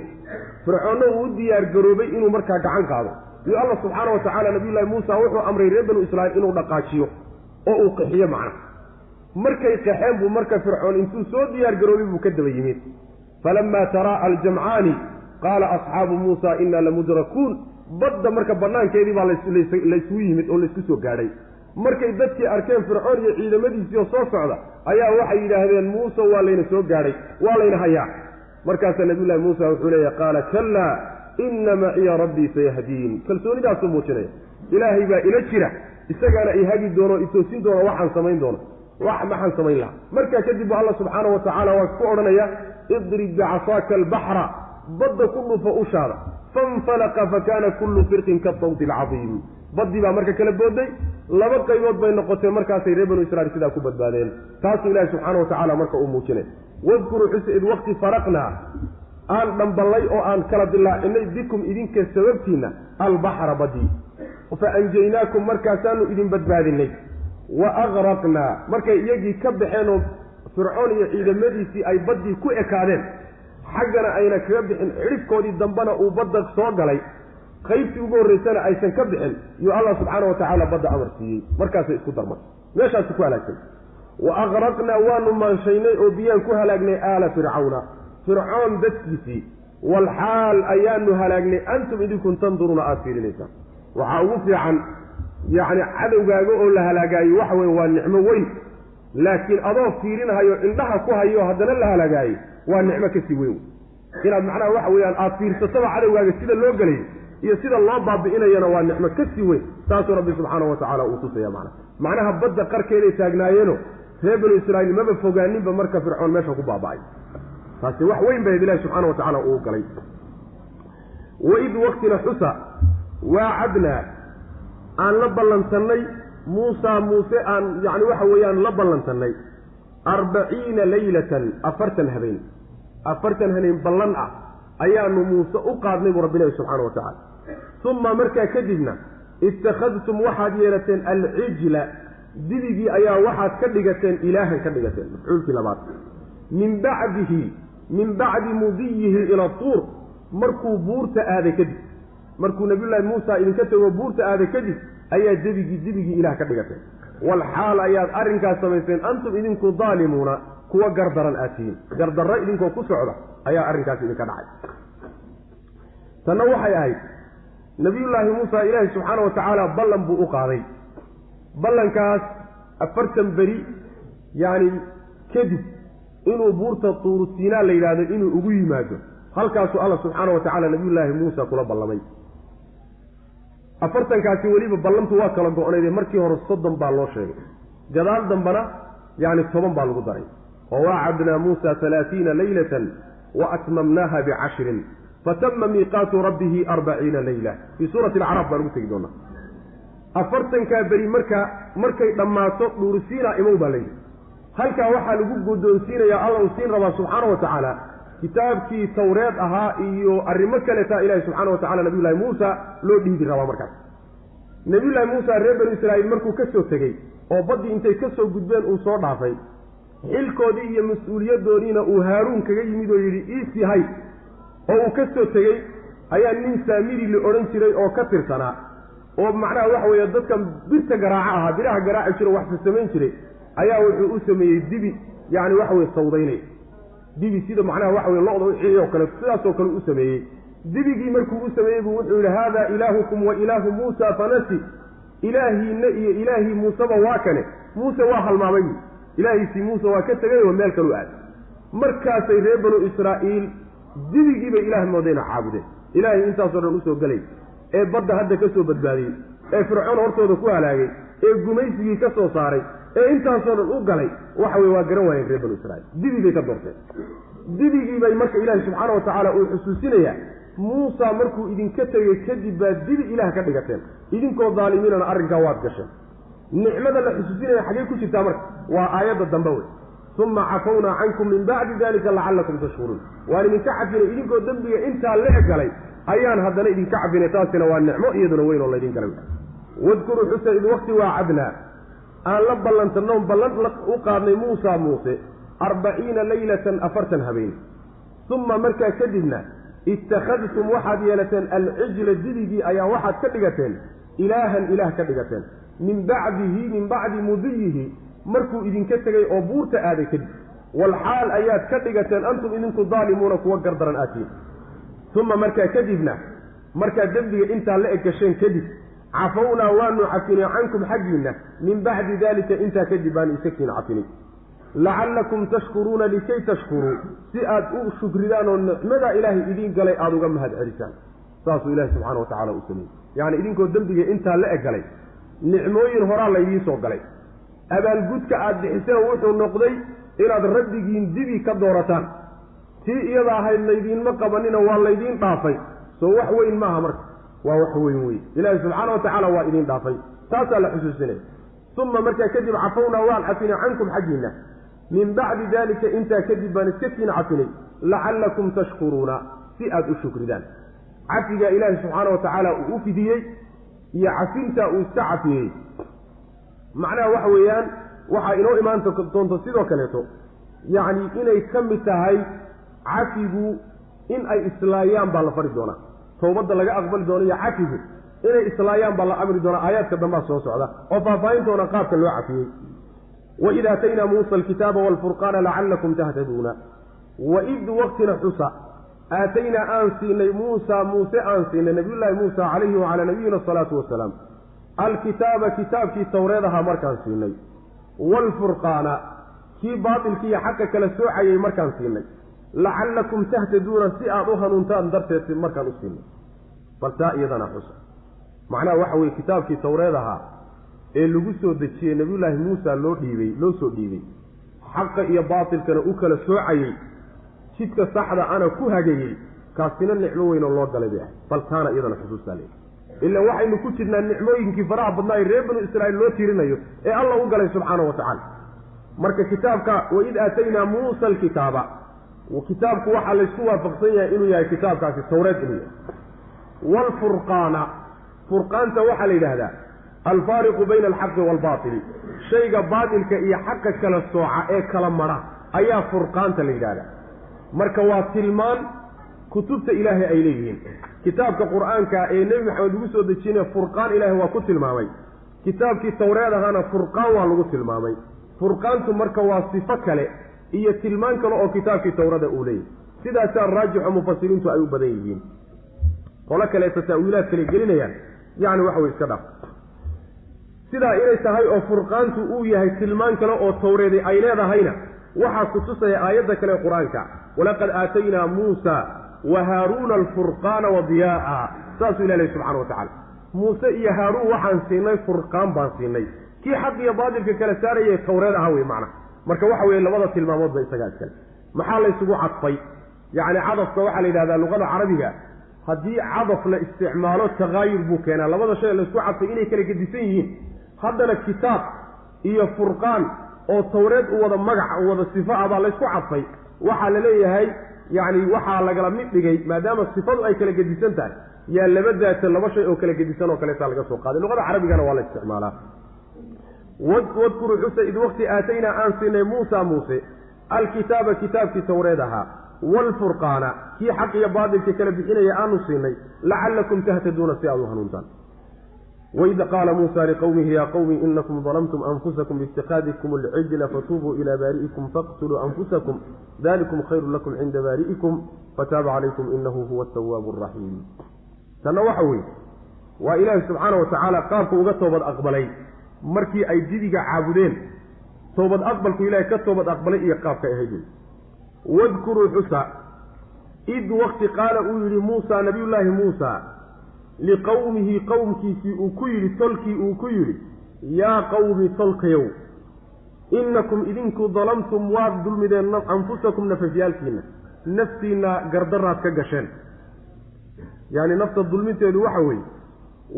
fircoonna uu u diyaar garoobay inuu markaa gacan qaado iyo allah subxaana wa tacaala nabiyullaahi muusa wuxuu amray reer banu israa'iil inuu dhaqaajiyo oo uu qaxiyo macna markay qaxeen buu marka fircoon intuu soo diyaar garoobay buu ka daba yimid falamaa taraa'a aljamcaani qaala asxaabu muusa innaa lamudrakuun badda marka bannaankeedii baa laysugu yimid oo laysku soo gaadhay markay dadkii arkeen fircoon iyo ciidamadiisii oo soo socda ayaa waxay yidhaahdeen muuse waa layna soo gaadhay waa layna hayaa markaasaa nabiyullaahi muusa wuxuu leeyahy qaala kallaa inna maciya rabbii sayahdiin kalsoonidaasuu muujinaya ilaahay baa ila jira isagaana i hagi doono itoosin doono waxaan samayn doono maxaan samayn lahaa markaa kadib bu alla subxaana wa tacaala waa ku odhanaya idrib bicasaaka albaxra badda ku dhufa ushaada fainfalaqa fakaana kullu firqin kadawdi alcadiim baddii baa marka kala booday laba qaybood bay noqotee markaasay reer banu israiil sidaa ku badbaadeen taasuu ilaahi subxaana wa tacaala marka uu muujinay wadkuruu xusa id waqti faraqnaa aan dhamballay oo aan kala dilaacinay bikum idinka sababtiinna albaxra baddii fa anjaynaakum markaasaanu idin badbaadinay wa aqraqnaa markay iyagii ka baxeen oo fircoon iyo ciidamadiisii ay baddii ku ekaadeen xaggana ayna kaga bixin xidhibkoodii dambena uu badda soo galay qaybtii ugu horreysana aysan ka bixin iyo allah subxaana wa tacaala badda amar siiyey markaasay isku darmay meeshaasi ku halaagsan wa aqraqnaa waanu maanshaynay oo biyaan ku halaagnay aala fircawna fircoon dadkiisii walxaal ayaanu halaagnay antum idinkun tanduruuna aada fiirinaysaan waxaa ugu fiican yacni cadowgaaga oo la halaagaayo waxa weye waa nicmo weyn laakiin adoo fiirinahayo indhaha ku hayo haddana la halaagaayo waa nicmo kasii weyn inaad macnaha waxa weeyaan aada fiirsataba cadowgaaga sida loo gelayo iyo sida loo baabi'inayana waa nicmo kasii weyn saasuu rabbi subxaanahu wa tacaala uu tusaya macnaha badda qarkeeday taagnaayeeno reer banu israa'iil maba fogaaninba marka fircoon meesha ku baaba'ay taasi wax weyn baa ilaahi subxaana wa tacaala uu galay waid waqtina xusa waacadnaa aan la ballantannay muuse aan yacni waxa weeyaan la ballantannay 40 laylatan 40 habeen ballan ah ayaanu muuse u qaadnay buu rabbi ilaahi subxaana wa tacaala uma markaa kadibna ittakhadtum waxaad yeelateen alcijla dibigii ayaa waxaad ka dhigateen ilaahan ka dhigateen mafcuulkii labaad min bacdi mudiyihi ila tuur markuu buurta aaday kadib markuu nabiyullaahi muusa idinka tego buurta aaday kadib ayaa dibigii ilaah ka dhigateen walxaal ayaad arrinkaas samayseen antum idinku daalimuuna kuwa gardaran aad tihiin gardarro idinkoo ku socda ayaa arrinkaas idinka dhacay tanna waxay ahayd nabiyullaahi muusa ilaahi subxaana wa tacaala ballan buu u qaaday ballankaas 40 beri yacni kadib inuu buurta tuuru siinaa la yidhaahdo inuu ugu yimaado halkaasuu alla subxaana wa tacaala nabiyullaahi muusa kula ballamay 40kaasi weliba ballantu waa kala go-naydee markii hore 30 baa loo sheegay gadaal dambana yacni 10 baa lagu daray وواعدنا موسى 30 ليلة وأتممناها ب10 فتم ميقات ربه 40 ليلة في سورة العرب بارغو تجدونا 40 كابري مركي لما تطلور سينا إموبا لي هل كاوحا لقو دونسينا يا الله وسين ربا سبحانه وتعالى كتابكي توراة أها إيو الرمكة لتا إله سبحانه وتعالى نبي الله موسى لو ديدي ربا مركا نبي الله موسى ريبن إسرائيل مركو كسو تغي وبدي انتي كسو قدبين وصور عفاي xilkoodii iyo mas-uuliyadoodiina uu haaruun kaga yimid oo yidhi iisii hay oo uu ka soo tegey ayaa nin saamiri la odhan jiray oo ka tirsanaa oo macnaha waxa weeye dadkan birta garaaca ahaa biraha garaaci jiro waxsa samayn jiray ayaa wuxuu u sameeyey dibi yacni waxa weye sawdaynay dibi sida macnaha waxa weye lo-da uciiy oo kale sidaasoo kale u sameeyey dibigii markuu u sameeyey buu wuxuu yidhi haadaa ilaahukum wa ilaahu muusa fanasi ilaahiinna iyo ilaahii muuseba waa kane muuse waa halmaamay ilaahiisii muuse waa ka tegay oo meel kalu aaday markaasay reer banu israa'iil dibigii bay ilaah moodayna caabudeen ilaahay intaasoo dhan usoo gelay ee badda hadda ka soo badbaadiyey ee fircoon hortooda ku halaagay ee gumaysigii ka soo saaray ee intaasoo dhan u galay waxa weye waa garan waayeen reer banu israa'iil dibi bay ka doorteen dibigii bay marka ilaahay subxaana wa tacaala uu xusuusinayaa muusa markuu idinka tegey kadib baa dibi ilaah ka dhigateen idinkoo daalimiinana arrinkaa waad gasheen nicmada la xusuusinaya xaggee ku jirtaa marka waa aayadda dambe wey uma cafawnaa cankum min bacdi dalika lacallakum tashkuruun waan idinka cafinay idinkoo dembiga intaa la galay ayaan haddana idinka cafinay taasina waa nicmo iyaduna weyn oo laydin galay wadkuruu xusa id waqti waacadnaa aan la ballantannoon ballan u qaadnay muuse 40 laylatan 40 habeen uma markaa kadibna ittakhadtum waxaad yeelateen alcijla dibigii ayaa waxaad ka dhigateen ilaahan ilaah ka dhigateen min bacdi mudiyihi markuu idinka tegay oo buurta aaday kadib walxaal ayaad ka dhigateen antum idinku daalimuuna kuwa gardaran aatiin uma markaa kadibna markaa dembiga intaa la egasheen kadib cafawnaa waanu cafinay cankum xaggiinna min bacdi dalika intaa kadib baanu isakiina cafinay lacallakum tashkuruuna likay tashkuruu si aad u shukridaan oo nicmadaa ilaahay idiin galay aada uga mahad celisaan saasuu ilaahi subxaana wa tacala u sameeyey yacni idinkoo dembiga intaa la egalay nicmooyin horaa laydiin soo galay abaalgudka aada bixiseen wuxuu noqday inaad rabbigiin dibi ka doorataan tii iyada ahayd laydiinma qabanina waa laydiin dhaafay soo wax weyn maaha marka waa wax weyn wey ilaahi subxaana wa tacaala waa idiin dhaafay taasaa la xusuusinaya uma markaa kadib cafawnaa waan cafinay cankum xaggiinna min bacdi dalika intaa kadib baan iska kiina cafinay lacallakum tashkuruuna si aada u shukridaan cafigaa ilaahi subxaana wa tacaala uu u fidiyey iyo cafintaa uu iska cafiyey macnaha waxa weeyaan waxaa inoo imaan doonto sidoo kaleeto yacni inay ka mid tahay cafigu in ay islaayaan baa la fari doonaa toobadda laga aqbali doono iyo cafigu inay islaayaan baa la amri doona aayaadka dambaa soo socda oo faahfaahintoona qaabka loo cafiyey waid aataynaa muusa alkitaaba waalfurqaana lacallakum tahtaduuna waid waqtina xusa aataynaa aan siinay muuse aan siinay nabiyullaahi muusa calayhi wacalaa nabiyina asalaatu wasalaam alkitaaba kitaabkii tawreed ahaa markaan siinay waalfurqaana kii baatilkiiyo xaqa kala soocayay markaan siinay lacallakum tahtaduuna si aad u hanuuntaan darteed markaan u siinay bal taa iyadana xusa macnaha waxa weeye kitaabkii tawreed ahaa ee lagu soo dejiyey nabiyullaahi muusa loo soo dhiibay xaqa iyo baatilkana u kala soocayey jidka saxda ana ku hagayey kaasina nicmo weyn oo loo galay bay ahay bal taana iyadana xusuustaa leeyahy ilaa waxaynu ku jirnaa nicmooyinkii faraha badnaa ee reer banu israa'iil loo tirinayo ee alla u galay subxaana wa tacaala marka kitaabka waid aataynaa muusa alkitaaba kitaabku waxaa laysku waafaqsan yahay inuu yahay kitaabkaasi tawreed inuu yahay waalfurqaana furqaanta waxaa la yidhaahdaa alfaariqu bayna alxaqi waalbaatili shayga baatilka iyo xaqa kala sooca ee kala madha ayaa furqaanta la yidhahdaa marka waa tilmaan kutubta ilaahay ay leeyihiin kitaabka qur-aanka ee nebi maxamed lagu soo dejinaya furqaan ilaahay waa ku tilmaamay kitaabkii tawreed ahaana furqaan waa lagu tilmaamay furqaantu marka waa sifo kale iyo tilmaan kale oo kitaabkii tawrada uu leeyahay sidaasaa raajixo mufasiriintu ay u badan yihiin qolo kaleeta ta'wiilaad kale gelinayaan yacni waxa way iska dhaaf sidaa inay tahay oo furqaantu uu yahay tilmaan kale oo tawreedi ay leedahayna waxaa ku tusaya aayadda kale ee qur-aanka walaqad aataynaa muusa wa haaruuna alfurqaana wa diyaa'a saasuu ilah lehy subxana wa tacala muuse iyo haaruun waxaan siinay furqaan baan siinay kii xaq iyo baatilka kala saarayay tawreed ahaa wey macna marka waxa weeye labada tilmaamoodba isagaa iskale maxaa laysugu cadfay yacni cadafka waxaa la yidhahdaa luqada carabiga haddii cadaf la isticmaalo takaayur buu keenaa labada shay laysku cadfay inay kala gedisan yihiin haddana kitaab iyo furqaan oo tawreed u wada magac u wada sifo ah baa laysku cadfay waxaa la leeyahay yacni waxaa lagala mid dhigay maadaama sifadu ay kala gedisan tahay yaa laba daata laba shay oo kala gedisan oo kaleetaa laga soo qaaday luqada carabigana waa la isticmaalaa wadkuruu xusa id waqti aataynaa aan siinay muuse alkitaaba kitaabkii tawreed ahaa waalfurqaana kii xaq iyo baatilka kala bixinaya aanu siinay lacallakum tahtaduuna si aad u hanuuntaan waid qaala muusa liqowmihi yaa qowmi inakum dalamtum anfusakum biitikhaadikum alcijla fatuubuu ilaa baari'ikum faqtuluu anfusakum dalikum khayru lakum cinda baari'ikum fataaba calaykum inahu huwa atawaabu araxiim tanna waxa weeye waa ilaahi subxaana wa tacaala qaabku uga toobad aqbalay markii ay didiga caabudeen toobad aqbalku ilaahay ka toobad aqbalay iyo qaabkay ahayd wadkuruu xusa id waqti qaala uu yidhi muusa nabiyullaahi muusa liqowmihi qowmkiisii uu ku yidhi tolkii uu ku yidhi yaa qowmi tolkayow innakum idinku dalamtum waad dulmideen anfusakum nafafyaalkiinna naftiinna gardaraad ka gasheen yacni nafta dulminteedu waxa weeye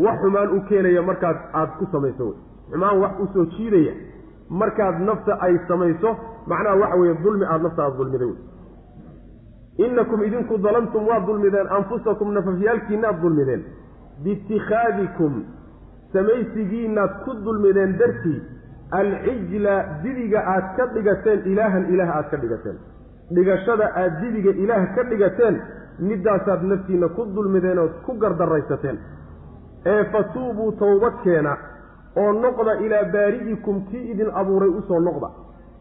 wax xumaan u keenaya markaad aada ku samayso wey xumaan wax u soo jiidaya markaad nafta ay samayso macnaha waxa weeye dulmi aada nafta aada dulmiday wey innakum idinku dalamtum waad dulmideen anfusakum nafafyaalkiinaad dulmideen biitikhaadikum samaysigiinaad ku dulmideen dartii alcijla didiga aad ka dhigateen ilaahan ilaah aad ka dhigateen dhigashada aad didiga ilaah ka dhigateen middaasaad naftiinna ku dulmideen ood ku gardaraysateen ee fatuubuu towbadkeena oo noqda ilaa baari'ikum kii idin abuuray usoo noqda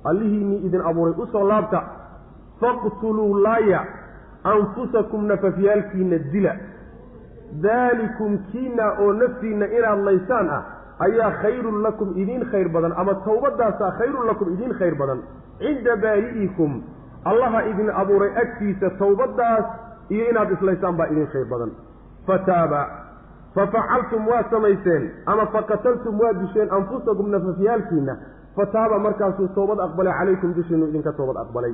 allihiinnii idin abuuray usoo laabta faqtuluu laaya anfusakum nafafyaalkiinna dila daalikum kiina oo naftiinna inaad laysaan ah ayaa khayrun lakum idiin khayr badan ama towbadaasaa khayrun lakum idiin khayr badan cinda baari'ikum allaha idin abuuray agtiisa towbadaas iyo inaad islaysaan baa idiin khayr badan fataaba fafacaltum waa samayseen ama faqataltum waa disheen anfusakum nafafyaalkiinna fataaba markaasuu toobad aqbalay calaykum dushiinu idinka toobad aqbalay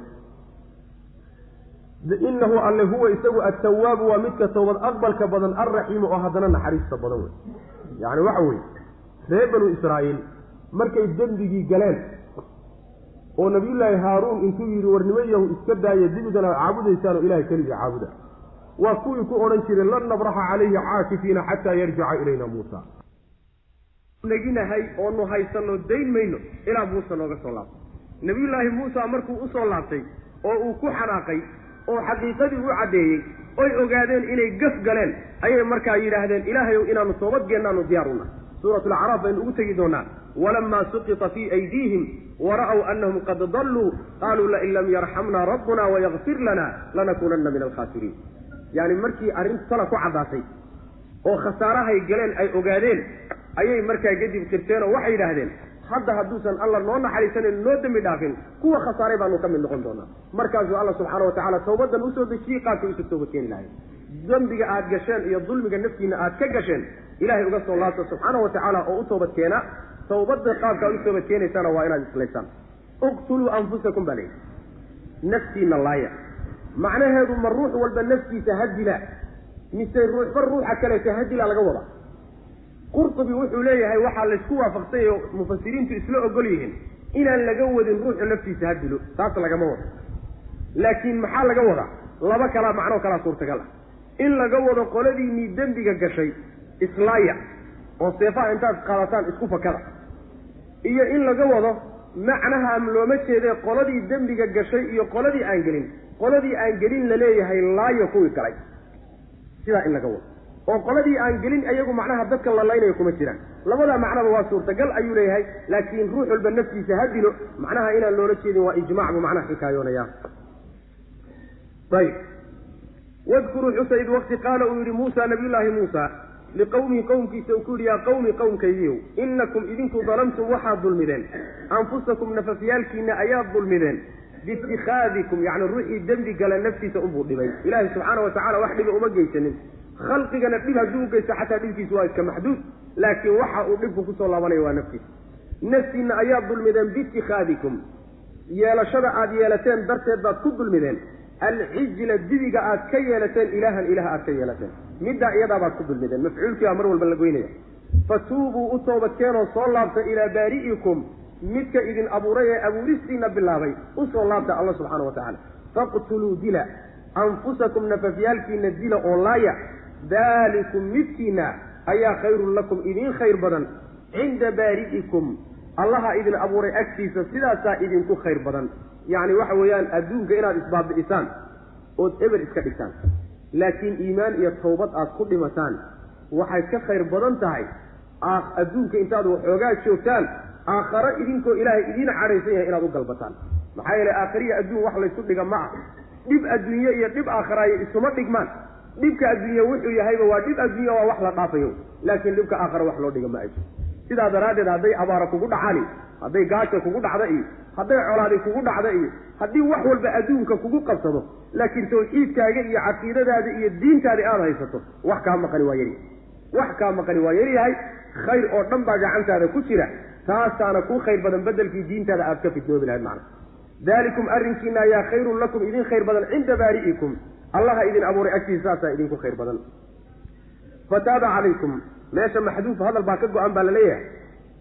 inahu alle huwa isagu attawaabu waa midka toobad aqbalka badan alraxiimu oo haddana naxariista badan wey yacni waxa weeye reer banu israa'iil markay dembigii galeen oo nabiyullaahi haaruun intuu yidhi warnimayahu iska daaya dibigana caabudaysaanoo ilahay keligii caabuda waa kuwii ku odhan jiray lan nabraxa calayhi caakifiina xataa yarjica ilayna muusa naginahay oonu haysanno dayn mayno ilaa muuse nooga soo laabtay nabiyullaahi muusa markuu usoo laabtay oo uu ku xanaaqay oo xaqiiqadii u caddeeyey oy ogaadeen inay gaf galeen ayay markaa yidhaahdeen ilaahayow inaanu toobadgeennaanu diyaaruna suuratu alacraaf baynu ugu tegi doonaa walamaa suqita fii aydiihim wara'w anahum qad dalluu qaaluu lain lam yarxamna rabbuna wayakfir lana lanakunanna min alkhaasiriin yani markii arrintu tala ku caddaatay oo khasaarahay galeen ay ogaadeen ayay markaa kadib qirteen oo waxay yidhaahdeen hadda hadduusan alla noo naxariisanan noo dembi dhaafin kuwa khasaaray baanu ka mid noqon doonaa markaasuu alla subxaana watacaala tawbadan usoo dejiyey qaabkay usoo toobad keeni lahayn dembiga aad gasheen iyo dulmiga naftiina aad ka gasheen ilaahay uga soo laabta subxaana watacaala oo u toobad keena tawbada qaabka aad u toobad keenaysaana waa inaad islaysaan uqtuluu anfusakum baa layidhi naftiina laaya macnaheedu ma ruux walba naftiisa ha dila mise ruuxba ruuxa kaleeta ha dila laga wada qurtubi wuxuu leeyahay waxaa laysku waafaqsanyay oo mufasiriintu isla ogol yihiin inaan laga wadin ruuxu naftiisa ha dilo taas lagama wado laakiin maxaa laga wadaa laba kalaa macnoo kalaa suurtagal ah in laga wado qoladiinii dembiga gashay islaaya oo seefaha intaad qaadataan isku fakada iyo in laga wado macnaha looma jeedee qoladii dembiga gashay iyo qoladii aan gelin la leeyahay laayo kuwii galay sidaa in laga wado oo qoladii aan gelin iyagu macnaha dadka la laynayo kuma jiraan labadaa macnaba waa suurtagal ayuu leeyahay laakiin ruux walba naftiisa ha dilo macnaha inaan loola jeedin waa ijmaac buu macnaha xikaayoonaya ayb wadkuruu xusa id waqti qaala uu yidhi muusa nabiyullaahi muusa liqowmihi qowmkiisa uu ku yidhi yaa qawmi qowmkaygiiw inakum idinku dalamtum waxaad dulmideen anfusakum nafafyaalkiina ayaad dulmideen biitikhaadikum yacni ruuxii dembi gala naftiisa unbuu dhibay ilaahay subxaana watacaala wax dhiba uma geysanin khalqigana dhib hadduu u geysto xataa dhibkiisu waa iska maxduud laakiin waxa uu dhibku kusoo laabanaya waa naftiina ayaad dulmideen biitikhaadikum yeelashada aad yeelateen darteed baad ku dulmideen alcijla dibiga aad ka yeelateen ilaahan ilaah aad ka yeelateen middaa iyadaabaad ku dulmideen mafcuulkii baa mar walba la goynaya fatuubuu u toobadkeenoo soo laabta ilaa baari'ikum midka idin abuuray ee abuuristiina bilaabay usoo laabta alla subxaana watacaala faqtuluu dila anfusakum nafafyaalkiina dila oo laaya daalikum midkiina ayaa khayrun lakum idiin khayr badan cinda baari'ikum allaha idin abuuray agtiisa sidaasaa idinku khayr badan yacni waxa weeyaan adduunka inaad isbaabi'isaan ood eber iska dhigtaan laakiin iimaan iyo tawbad aad ku dhimataan waxay ka khayr badan tahay adduunka intaad waxoogaa joogtaan aakharo idinkoo ilaahay idiin cadhaysan yahay inaad u galbataan maxaa yeelay aakhariya adduun wax laysu dhiga ma ah dhib adduunye iyo dhib aakharaaya isuma dhigmaan dhibka adduunye wuxuu yahayba waa dhib adduunya waa wax la dhaafayo laakiin dhibka aakhara wax loo dhiga ma ajo sidaa daraaddeed hadday abaara kugu dhacani hadday gaaja kugu dhacda iyo hadday colaadi kugu dhacda iyo haddii wax walba adduunka kugu qabsado laakiin tawxiidkaaga iyo caqiidadaada iyo diintaada aada haysato wax kaa maqani waa yaryahay khayr oo dhan baa gacantaada ku jira taasaana kuu khayr badan bedelkii diintaada aad ka fidnoobi lahayd macna daalikum arrinkiina ayaa khayrun lakum idin khayr badan cinda baari'ikum allaha idin abuuray agtiisa saasaa idinku khayr badan fataaba calaykum meesha maxduuf hadal baa ka go-an baa la leeyahay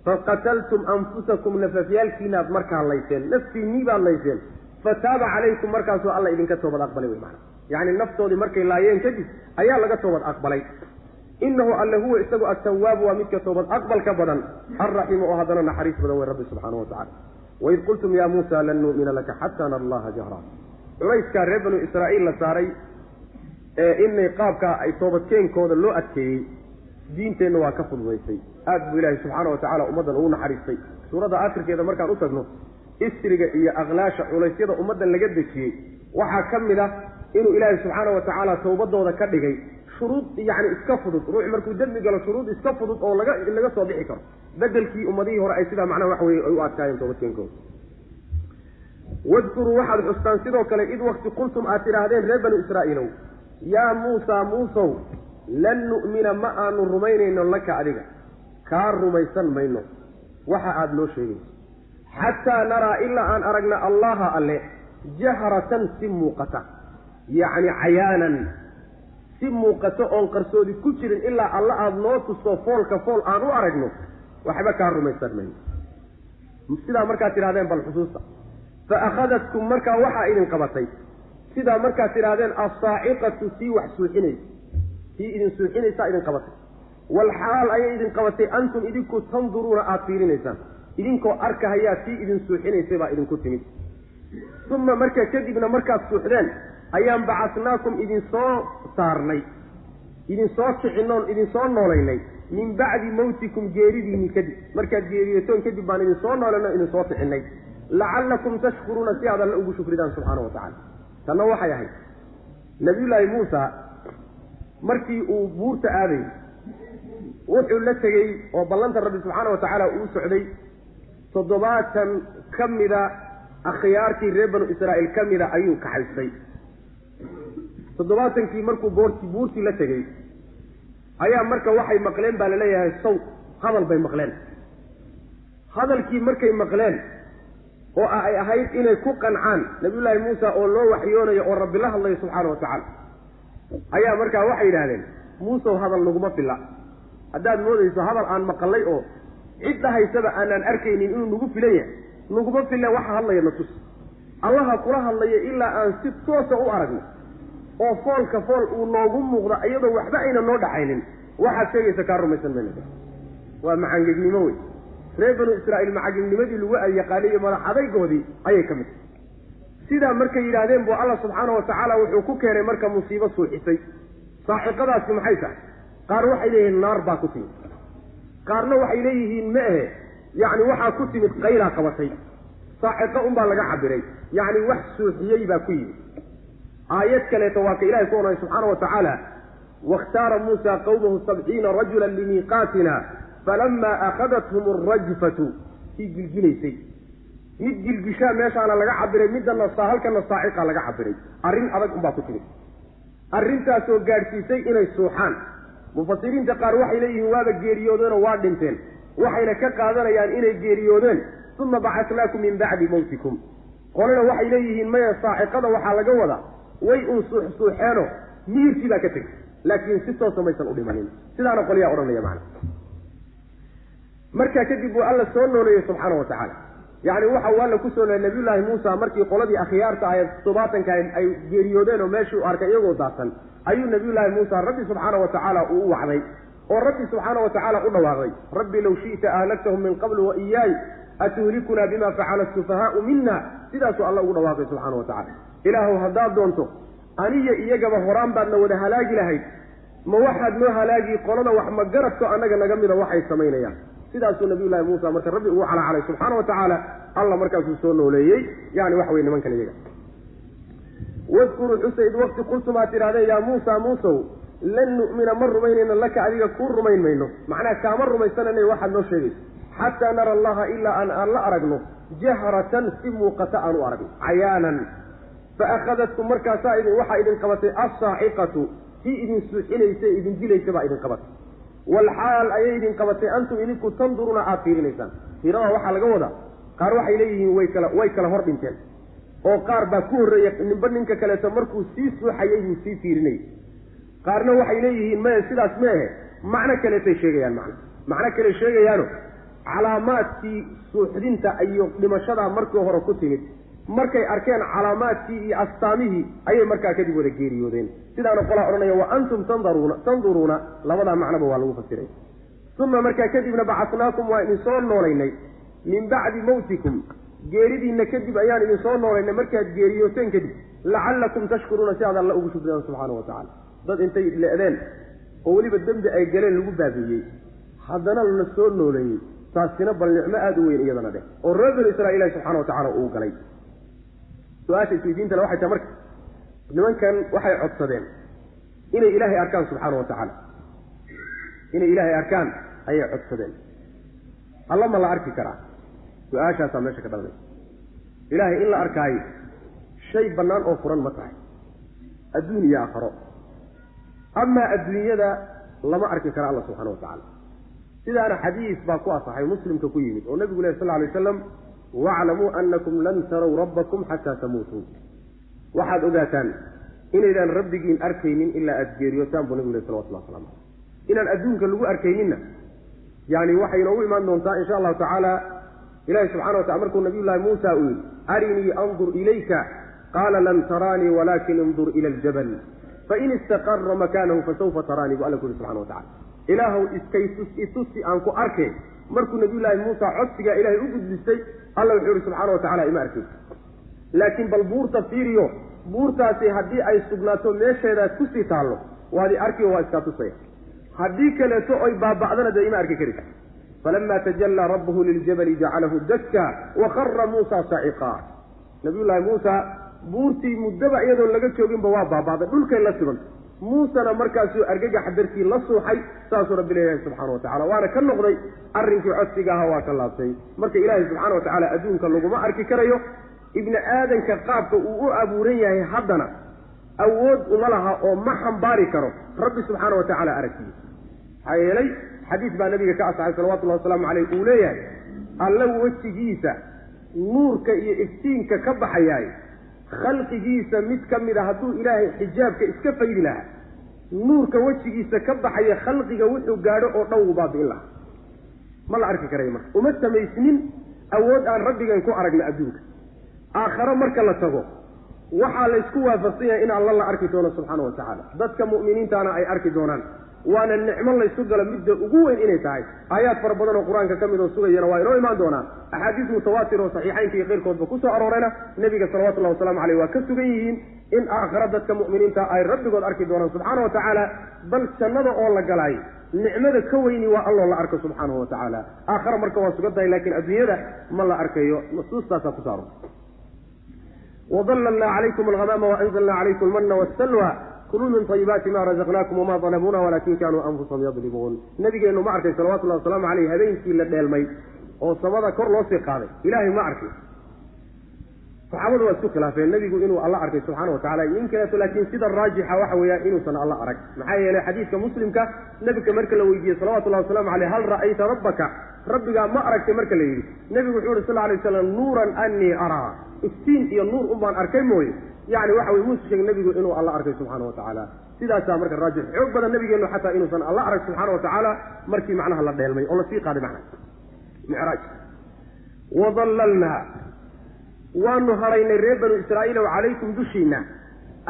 faqataltum anfusakum nafafyaalkiinaad markaa layseen naftiinnii baad layseen fataaba calaykum markaasuu alla idinka toobad aqbalay wey macana yacni naftoodii markay laayeen kadib ayaa laga toobad aqbalay inahu alle huwa isagu attawaabu waa midka toobad aqbalka badan alraxiimu oo haddana naxariis badan wey rabbi subxaana watacala waid qultum yaa muusa lan nu'mina laka xataa nara allaha jahra culayskaa reer banu israa'iil la saaray ee inay qaabkaa ay toobadkeenkooda loo adkeeyey diinteenna waa ka fududaysay aad buu ilaahay subxaana watacaala ummaddan ugu naxariistay suuradda aakhirkeeda markaan u tagno isriga iyo aqlaasha culaysyada ummaddan laga dejiyey waxaa ka mid ah inuu ilaahay subxaana watacaala tawbadooda ka dhigay shuruud yacni iska fudud ruux markuu dembi galo shuruud iska fudud oo laga soo bixi karo bedelkii ummadihii hore ay sidaa macnaha wax weye ay u adkaayeen toobadkeenkooda wadkuruu waxaad xustaan sidoo kale id wakti qultum aad tidhaahdeen reer banu israa'iilow yaa muusaa muusow lan nu'mina ma aanu rumaynayno laka adiga kaa rumaysan mayno waxa aada noo sheegayso xataa naraa ilaa aan aragna allaha alle jahratan si muuqata yacni cayaanan si muuqato oon qarsoodi ku jirin ilaa alla aada noo tusto foolka fool aan u aragno waxba kaa rumaysan mayno sidaa markaad tidhahdeen bal xusuusta fa akhadatkum markaa waxaa idin qabatay sidaa markaad tidhahdeen assaaciqatu tii wax suuxinaysa tii idin suuxinaysaa idin qabatay walxaal ayay idin qabatay antum idinku tanduruuna aada fiirinaysaan idinkoo arkahayaa tii idin suuxinaysay baa idinku timid uma markaa kadibna markaad suuxdeen ayaan bacasnaakum idinsoo saarnay idinsoo kicinoon idinsoo noolaynay min bacdi mawtikum geeridiinni kadib markaad geeriyootoon kadib baan idinsoo noolayno idinsoo kicinay lacallakum tashkuruuna si aad alle ugu shukridaan subxaana wa tacala tanna waxay ahayd nabiyullaahi muusa markii uu buurta aaday wuxuu la tegey oo ballanta rabbi subxaana wa tacaala uu socday 70 ka mida akhyaartii reer banu israa'iil ka mida ayuu kaxaystay 70kii markuu buurtii la tegey ayaa marka waxay maqleen baa laleeyahay sawt hadal bay maqleen hadalkii markay maqleen oo ay ahayd inay ku qancaan nabiyullaahi muusa oo loo waxyoonayo oo rabbi la hadlayo subxaana wa tacaala ayaa markaa waxay yidhaahdeen muusow hadal naguma filla haddaad moodayso hadal aan maqallay oo cid dhahaysaba aanaan arkaynin inuu nagu filan yahay naguma filla waxa hadlaya na tus allaha kula hadlaya ilaa aan si toosa u aragno oo foolka fool uu noogu muuqda iyadoo waxba ayna noo dhaxaynin waxaad sheegaysa kaa rumaysan mayna waa macangegnimo wey reer banu israa'iil macagegnimadii lagu yaqaanay iyo madax adaygoodii ayay ka mid sidaa markay yidhaahdeen buu alla subxaana wa tacaala wuxuu ku keenay marka musiibo suuxisay saaxiqadaasi maxay tahay qaar waxay leeyihiin naar baa ku timid qaarna waxay leeyihiin ma ahe yacni waxaa ku timid qaylaa qabatay saaxiqo unbaa laga cabiray yacni wax suuxiyey baa ku yimid aayad kaleeto waa ka ilahay ku oranay subxaana wa tacaala waاkhtaara muusa qawmahu 70 rajula limiiqaatina falamaa akhadathum alrajfatu sii gilgilaysay mid gilgishaa meeshaana laga cabiray midana halkana saaciqa laga cabiray arrin adag unbaa ku timid arrintaasoo gaadhsiisay inay suuxaan mufasiriinta qaar waxay leeyihiin waaba geeriyoodeenoo waa dhinteen waxayna ka qaadanayaan inay geeriyoodeen uma bacasnaakum min bacdi mawtikum qolena waxay leeyihiin maya saaciqada waxaa laga wadaa way un suuxsuuxeeno miirkii baa ka tegay laakiin si toosa maysan u dhimanin sidaana qolyaa odhanaya macna markaa kadib buu alla soo nooleeyey subxaana wa tacaala yacni waxa uu alla ku soo nooleyey nabiyullaahi muusa markii qoladii akhyaarta ahayd 70ka ay geeriyoodeen oo meeshuu arkay iyagoo daadsan ayuu nabiyullaahi muusa rabbi subxaana wa tacaala uu u wacday oo rabbi subxaana wa tacaala u dhawaaqday rabbi low shi'ta ahlaktahum min qabl wa iyaay atuhlikuna bima facala asufahaau mina sidaasuu alla ugu dhawaaqay subxaana wa tacala ilaahuw haddaad doonto aniya iyagaba horaan baadna wada halaagi lahayd ma waxaad noo halaagi qolada wax ma garadko annaga naga mida waxay samaynayaan sidaasuu nabiyullaahi muusa marka rabbi ugu calacalay subxaana wa tacaala alla markaasuu soo nooleeyey yani wax weye nimankan iyaga wadkuruu xusa id waqti qultum aad tidhahdeen yaa muusa muusow lan nu'mina ma rumaynayno laka adiga kuu rumayn mayno macnaha kaama rumaysananay waxaad noo sheegayso xataa nara allaha ilaa aan la aragno jahratan si muuqata aan u aragno cayaanan faakhadatkum markaasaa waxaa idin qabatay assaaciqatu tii idin suuxinaysa idin dilaysa baa idin qabatay walxaal ayay idin qabatay antum idinku tanduruuna aad fiirinaysaan fiirada waxaa laga wadaa qaar waxay leeyihiin way kala hor dhinteen oo qaar baa ku horreeyey ninba ninka kaleeto markuu sii suuxayay buu sii fiirinayay qaarna waxay leeyihiin maya sidaas ma ahe macno kaleetay sheegayaan macno kale sheegayaano calaamaadkii suuxdinta iyo dhimashadaa markii hore ku timid markay arkeen calaamaadkii iyo astaamihii ayay markaa kadib wada geeriyoodeen sidaana qolaa odhanaya wa antum tanduruuna labadaa macnoba waa lagu fasiray uma markaa kadibna bacasnaakum waa idin soo noolaynay min bacdi mawtikum geeridiinna kadib ayaan idin soo noolaynay markaad geeriyooteen kadib lacallakum tashkuruuna si aad alla ugu shukridaan subxaana wa tacala dad intay le'deen oo weliba dembi ay galeen lagu baabiiyey haddana la soo nooleeyey taasina bal nicmo aada u weyn iyadana dheh oo reer banu israa'iil ilahi subxana wa tacala uu galay su-aasha isweydiintana waxay tahay marka nimankan waxay codsadeen inay ilaahay arkaan subxaana wa tacaala inay ilaahay arkaan ayay codsadeen alla ma la arki karaa su-aashaasaa meesha ka dhalanaysa ilaahay in la arkaayo shay bannaan oo furan ma tahay adduun iyo aakharo amaa adduunyada lama arki kara alla subxana wa tacaala sidaana xadiis baa ku asaxay muslimka ku yimid oo nabigu leh sal lla alay wasalam waclamuu annakum lan tarow rabbakum xataa tamuutuu waxaad ogaataan inaydaan rabbigiin arkaynin ilaa aada geeriyootaan buu nabigu leh salawatullah waslamu caleyh inaan adduunka lagu arkayninna yani waxay inoogu imaan doontaa insha allahu tacaala ilahi subxana watacala markuu nabiyullaahi muusa uu yidhi arinii andur ilayka qaala lan taraanii walaakin indur ila aljabal fain istaqara makaanahu fasawfa taraanii buu alla ku yihi subxana wa tacala ilaahow itusi aan ku arkeen markuu nabiyullaahi muusa codsigaa ilaahay u gudbistay alla wuxuu yihi subxaana wa tacala ima arkaysa laakiin bal buurta fiiriyo buurtaasi haddii ay sugnaato meesheedaad kusii taallo waadi arki oo waa iskaa tusaya haddii kaleeto oy baaba'dana dee ima arki karita falama tajallaa rabbuhu liljabali jacalahu dakka wakara muusa saciqa nabiyullaahi muusa buurtii muddaba iyadoon laga jooginba waa baaba'day dhulkay la sibantay muusena markaasuu argagax dartii la suuxay saasuu rabbi leeyahay subxaana wa tacala waana ka noqday arrinkii codsiga ahaa waa ka laabtay marka ilaahay subxaana wa tacaala adduunka laguma arki karayo ibni aadanka qaabka uu u abuuran yahay haddana awood uma laha oo ma xambaari karo rabbi subxaana wa tacaala aragtiisa maxaa yeelay xadiis baa nabiga ka asaxay salawatullahi wasalaamu caleyh uu leeyahay alla wejigiisa nuurka iyo iftiinka ka baxayaay khalqigiisa mid ka mid a hadduu ilaahay xijaabka iska faydi lahaa nuurka wejigiisa ka baxaya khalqiga wuxuu gaadho oo dhan wuu baabi'in lahaa ma la arki karayo marka uma samaysnin awood aan rabbigan ku aragna adduunka aakhare marka la tago waxaa laysku waafaqsan yahay in alla la arki doono subxaana wa tacaala dadka mu'miniintaana ay arki doonaan waana nicmo laysu galo midda ugu weyn inay tahay aayaad fara badan oo qur-aanka ka mid oo sugayana waa inoo imaan doonaan axaadiis mutawaatir oo saxiixaynka iyo keyrkoodba kusoo aroorayna nebiga salawatullahi wasalaamu caleyh waa ka sugan yihiin in aakhare dadka mu'miniinta ay rabbigood arki doonaan subxaana wa tacaala bal jannada oo la galaayo nicmada ka weyni waa alloo la arko subxaanahu wa tacaala aakhare marka waa sugan tahay laakiin adduunyada ma la arkayo nusuustaasaa ku saaro وظللنا عليكم الغمام وأنزلنا عليكم المن والسلوى كلوا من طيبات ما رزقناكم وما ظلمونا ولكن كانوا أنفسهم يظلمون نبي إنه ما عرفه صلوات الله والسلام عليه هذين في الليل وصمد كر لوسي قاضي إلهي ما عرفه فحمد والسوق له فالنبي يقول إنه الله عرفه سبحانه وتعالى يمكن لكن سيدا الراجحة وحويا إنه سنة الله عرف محايا لحديث كمسلم نبي كمرك لو يجي صلوات الله والسلام عليه هل رأيت ربك ما أركت مرك لي نبي محمد صلى الله عليه وسلم نورا أني أرى iftiin iyo nuur umbaan arkay mooye yani waxa way muuse sheegay nabigu inuu alla arkay subxaana wa tacaala sidaasaa marka raajix xoog badan nabigeenu xataa inuusan alla arag subxaana wa tacaala markii macnaha la dheelmay oo lasii qaaday macna micraaj wadallalnaa waanu hadhaynay reer banu israa'iil ow calaykum dushiina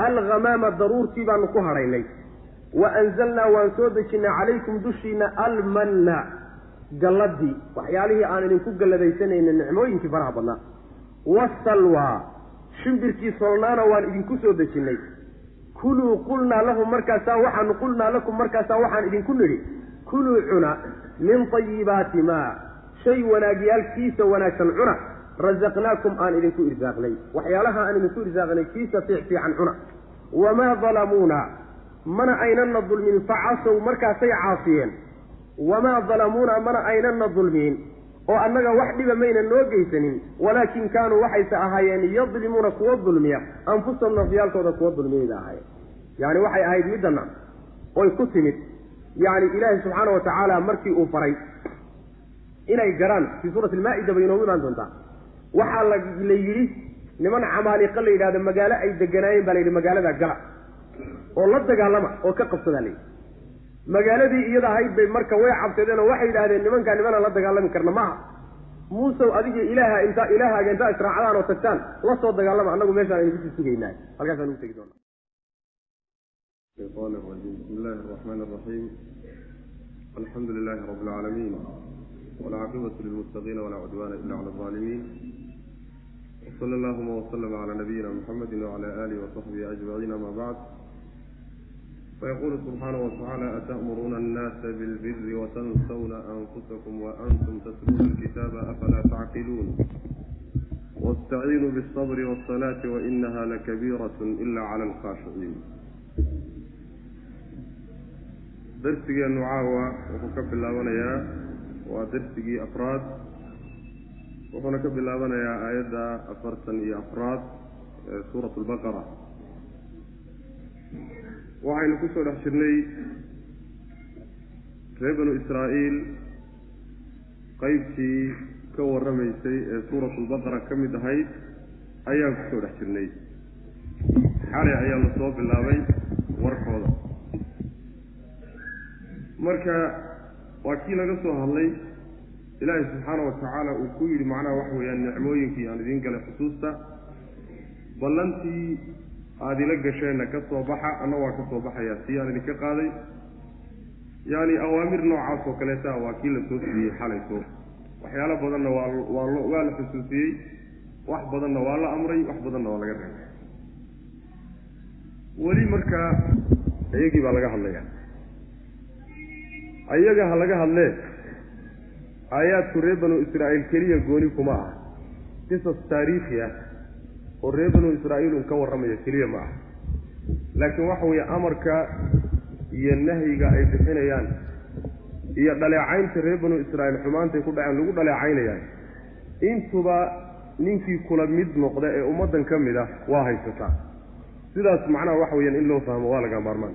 alghamaama daruurtii baanu ku hadhaynay wa anzalnaa waan soo dejinnay calaykum dushiina almanna galladii waxyaalihii aan idinku galladaysanayna nicmooyinkii faraha badnaa wasalwa shimbirkii solnaana waan idinku soo dejinnay kuluu qulnaa lahum markaasaa waxaanu qulnaa lakum markaasaa waxaan idinku nidhi kuluu cuna min tayibaati maa shay wanaagyaalkiisa wanaagsan cuna rasaqnaakum aan idinku irsaaqnay waxyaalaha aan idinku irsaaqnay kiisa fiican cuna wamaa dalamuuna mana aynana dulmin facasow markaasay caasiyeen wamaa dalamuuna mana aynana dulmiin oo annaga wax dhiba mayna noo geysanin walaakin kaanuu waxayse ahaayeen yadlimuuna kuwa dulmiya anfusahum nafyaalkooda kuwa dulmiyayda ahaayeen yani waxay ahayd midana oy ku timid yani ilaahay subxaana wa tacaala markii uu faray inay garaan fii suurati almaa-ida bay inoogu imaan doontaa waxaa la yidhi niman camaaliqa la yidhahdo magaalo ay deganaayeen baa la yidhi magaalada gala oo la dagaalama oo ka qabsadaa la yidhi magaaladii iyada ahayd bay marka way cabsadeen oo waxay yidhahdeen nimankaa nimanaan la dagaalami karna maaha muusew adiga ilaahaaga intaa israacdaan oo tagtaan la soo dagaalama annagu meeshaan aynu kusii sugaynaa halkaasaan ugu tegi doonaa الشيطان الرجيم بسم الله الرحمن الرحيم الحمد لله رب العالمين والعاقبة للمتقين ولا عدوان إلا على الظالمين وصلى اللهم وسلم على نبينا محمد وعلى آله وصحبه أجمعين ما بعد فيقول سبحانه وتعالى أتأمرون الناس بالبر وتنسون أنفسكم وأنتم تتلون الكتاب أفلا تعقلون واستعينوا بالصبر والصلاة وإنها لكبيرة إلا على الخاشعين درسي النعاوة وكب اللابنيا ودرسي أفراد وكب اللابنيا آيات أفرسن أفراد سورة البقرة waxaynu ku soo dhex jirnay reer banu israa'iil qaybtii ka warramaysay ee suuratulbaqara ka mid ahayd ayaan ku soo dhex jirnay xalay ayaa la soo bilaabay warkooda marka waa kii laga soo hadlay ilaahay subxaana wa tacaala uu ku yidhi macnaha waxa weeyaan nicmooyinkii aan idiin galay xusuusta ballantii aada ila gasheenna ka soo baxa anna waa ka soo baxayaa sii aan idinka qaaday yani awaamir noocaas oo kaleeta waa kii la soo siiyey xalayso waxyaalo badanna waa la xusuusiyey wax badanna waa la amray wax badanna waa laga reebay weli markaa iyagii baa laga hadlayaa ayaga ha laga hadlee aayaadku reer banu israa'iil keliya gooni kuma ah qisas taariikhi ah oo reer banu israa'iil un ka warramaya keliya ma ah laakiin waxa weeye amarka iyo nahyiga ay bixinayaan iyo dhaleecaynta reer banu israa'iil xumaantay ku dhaceen lagu dhaleecaynayaan intuba ninkii kula mid noqda ee ummaddan ka mid ah waa haysataa sidaas macnaha waxa weeyaan in loo fahmo waa laga maarmaan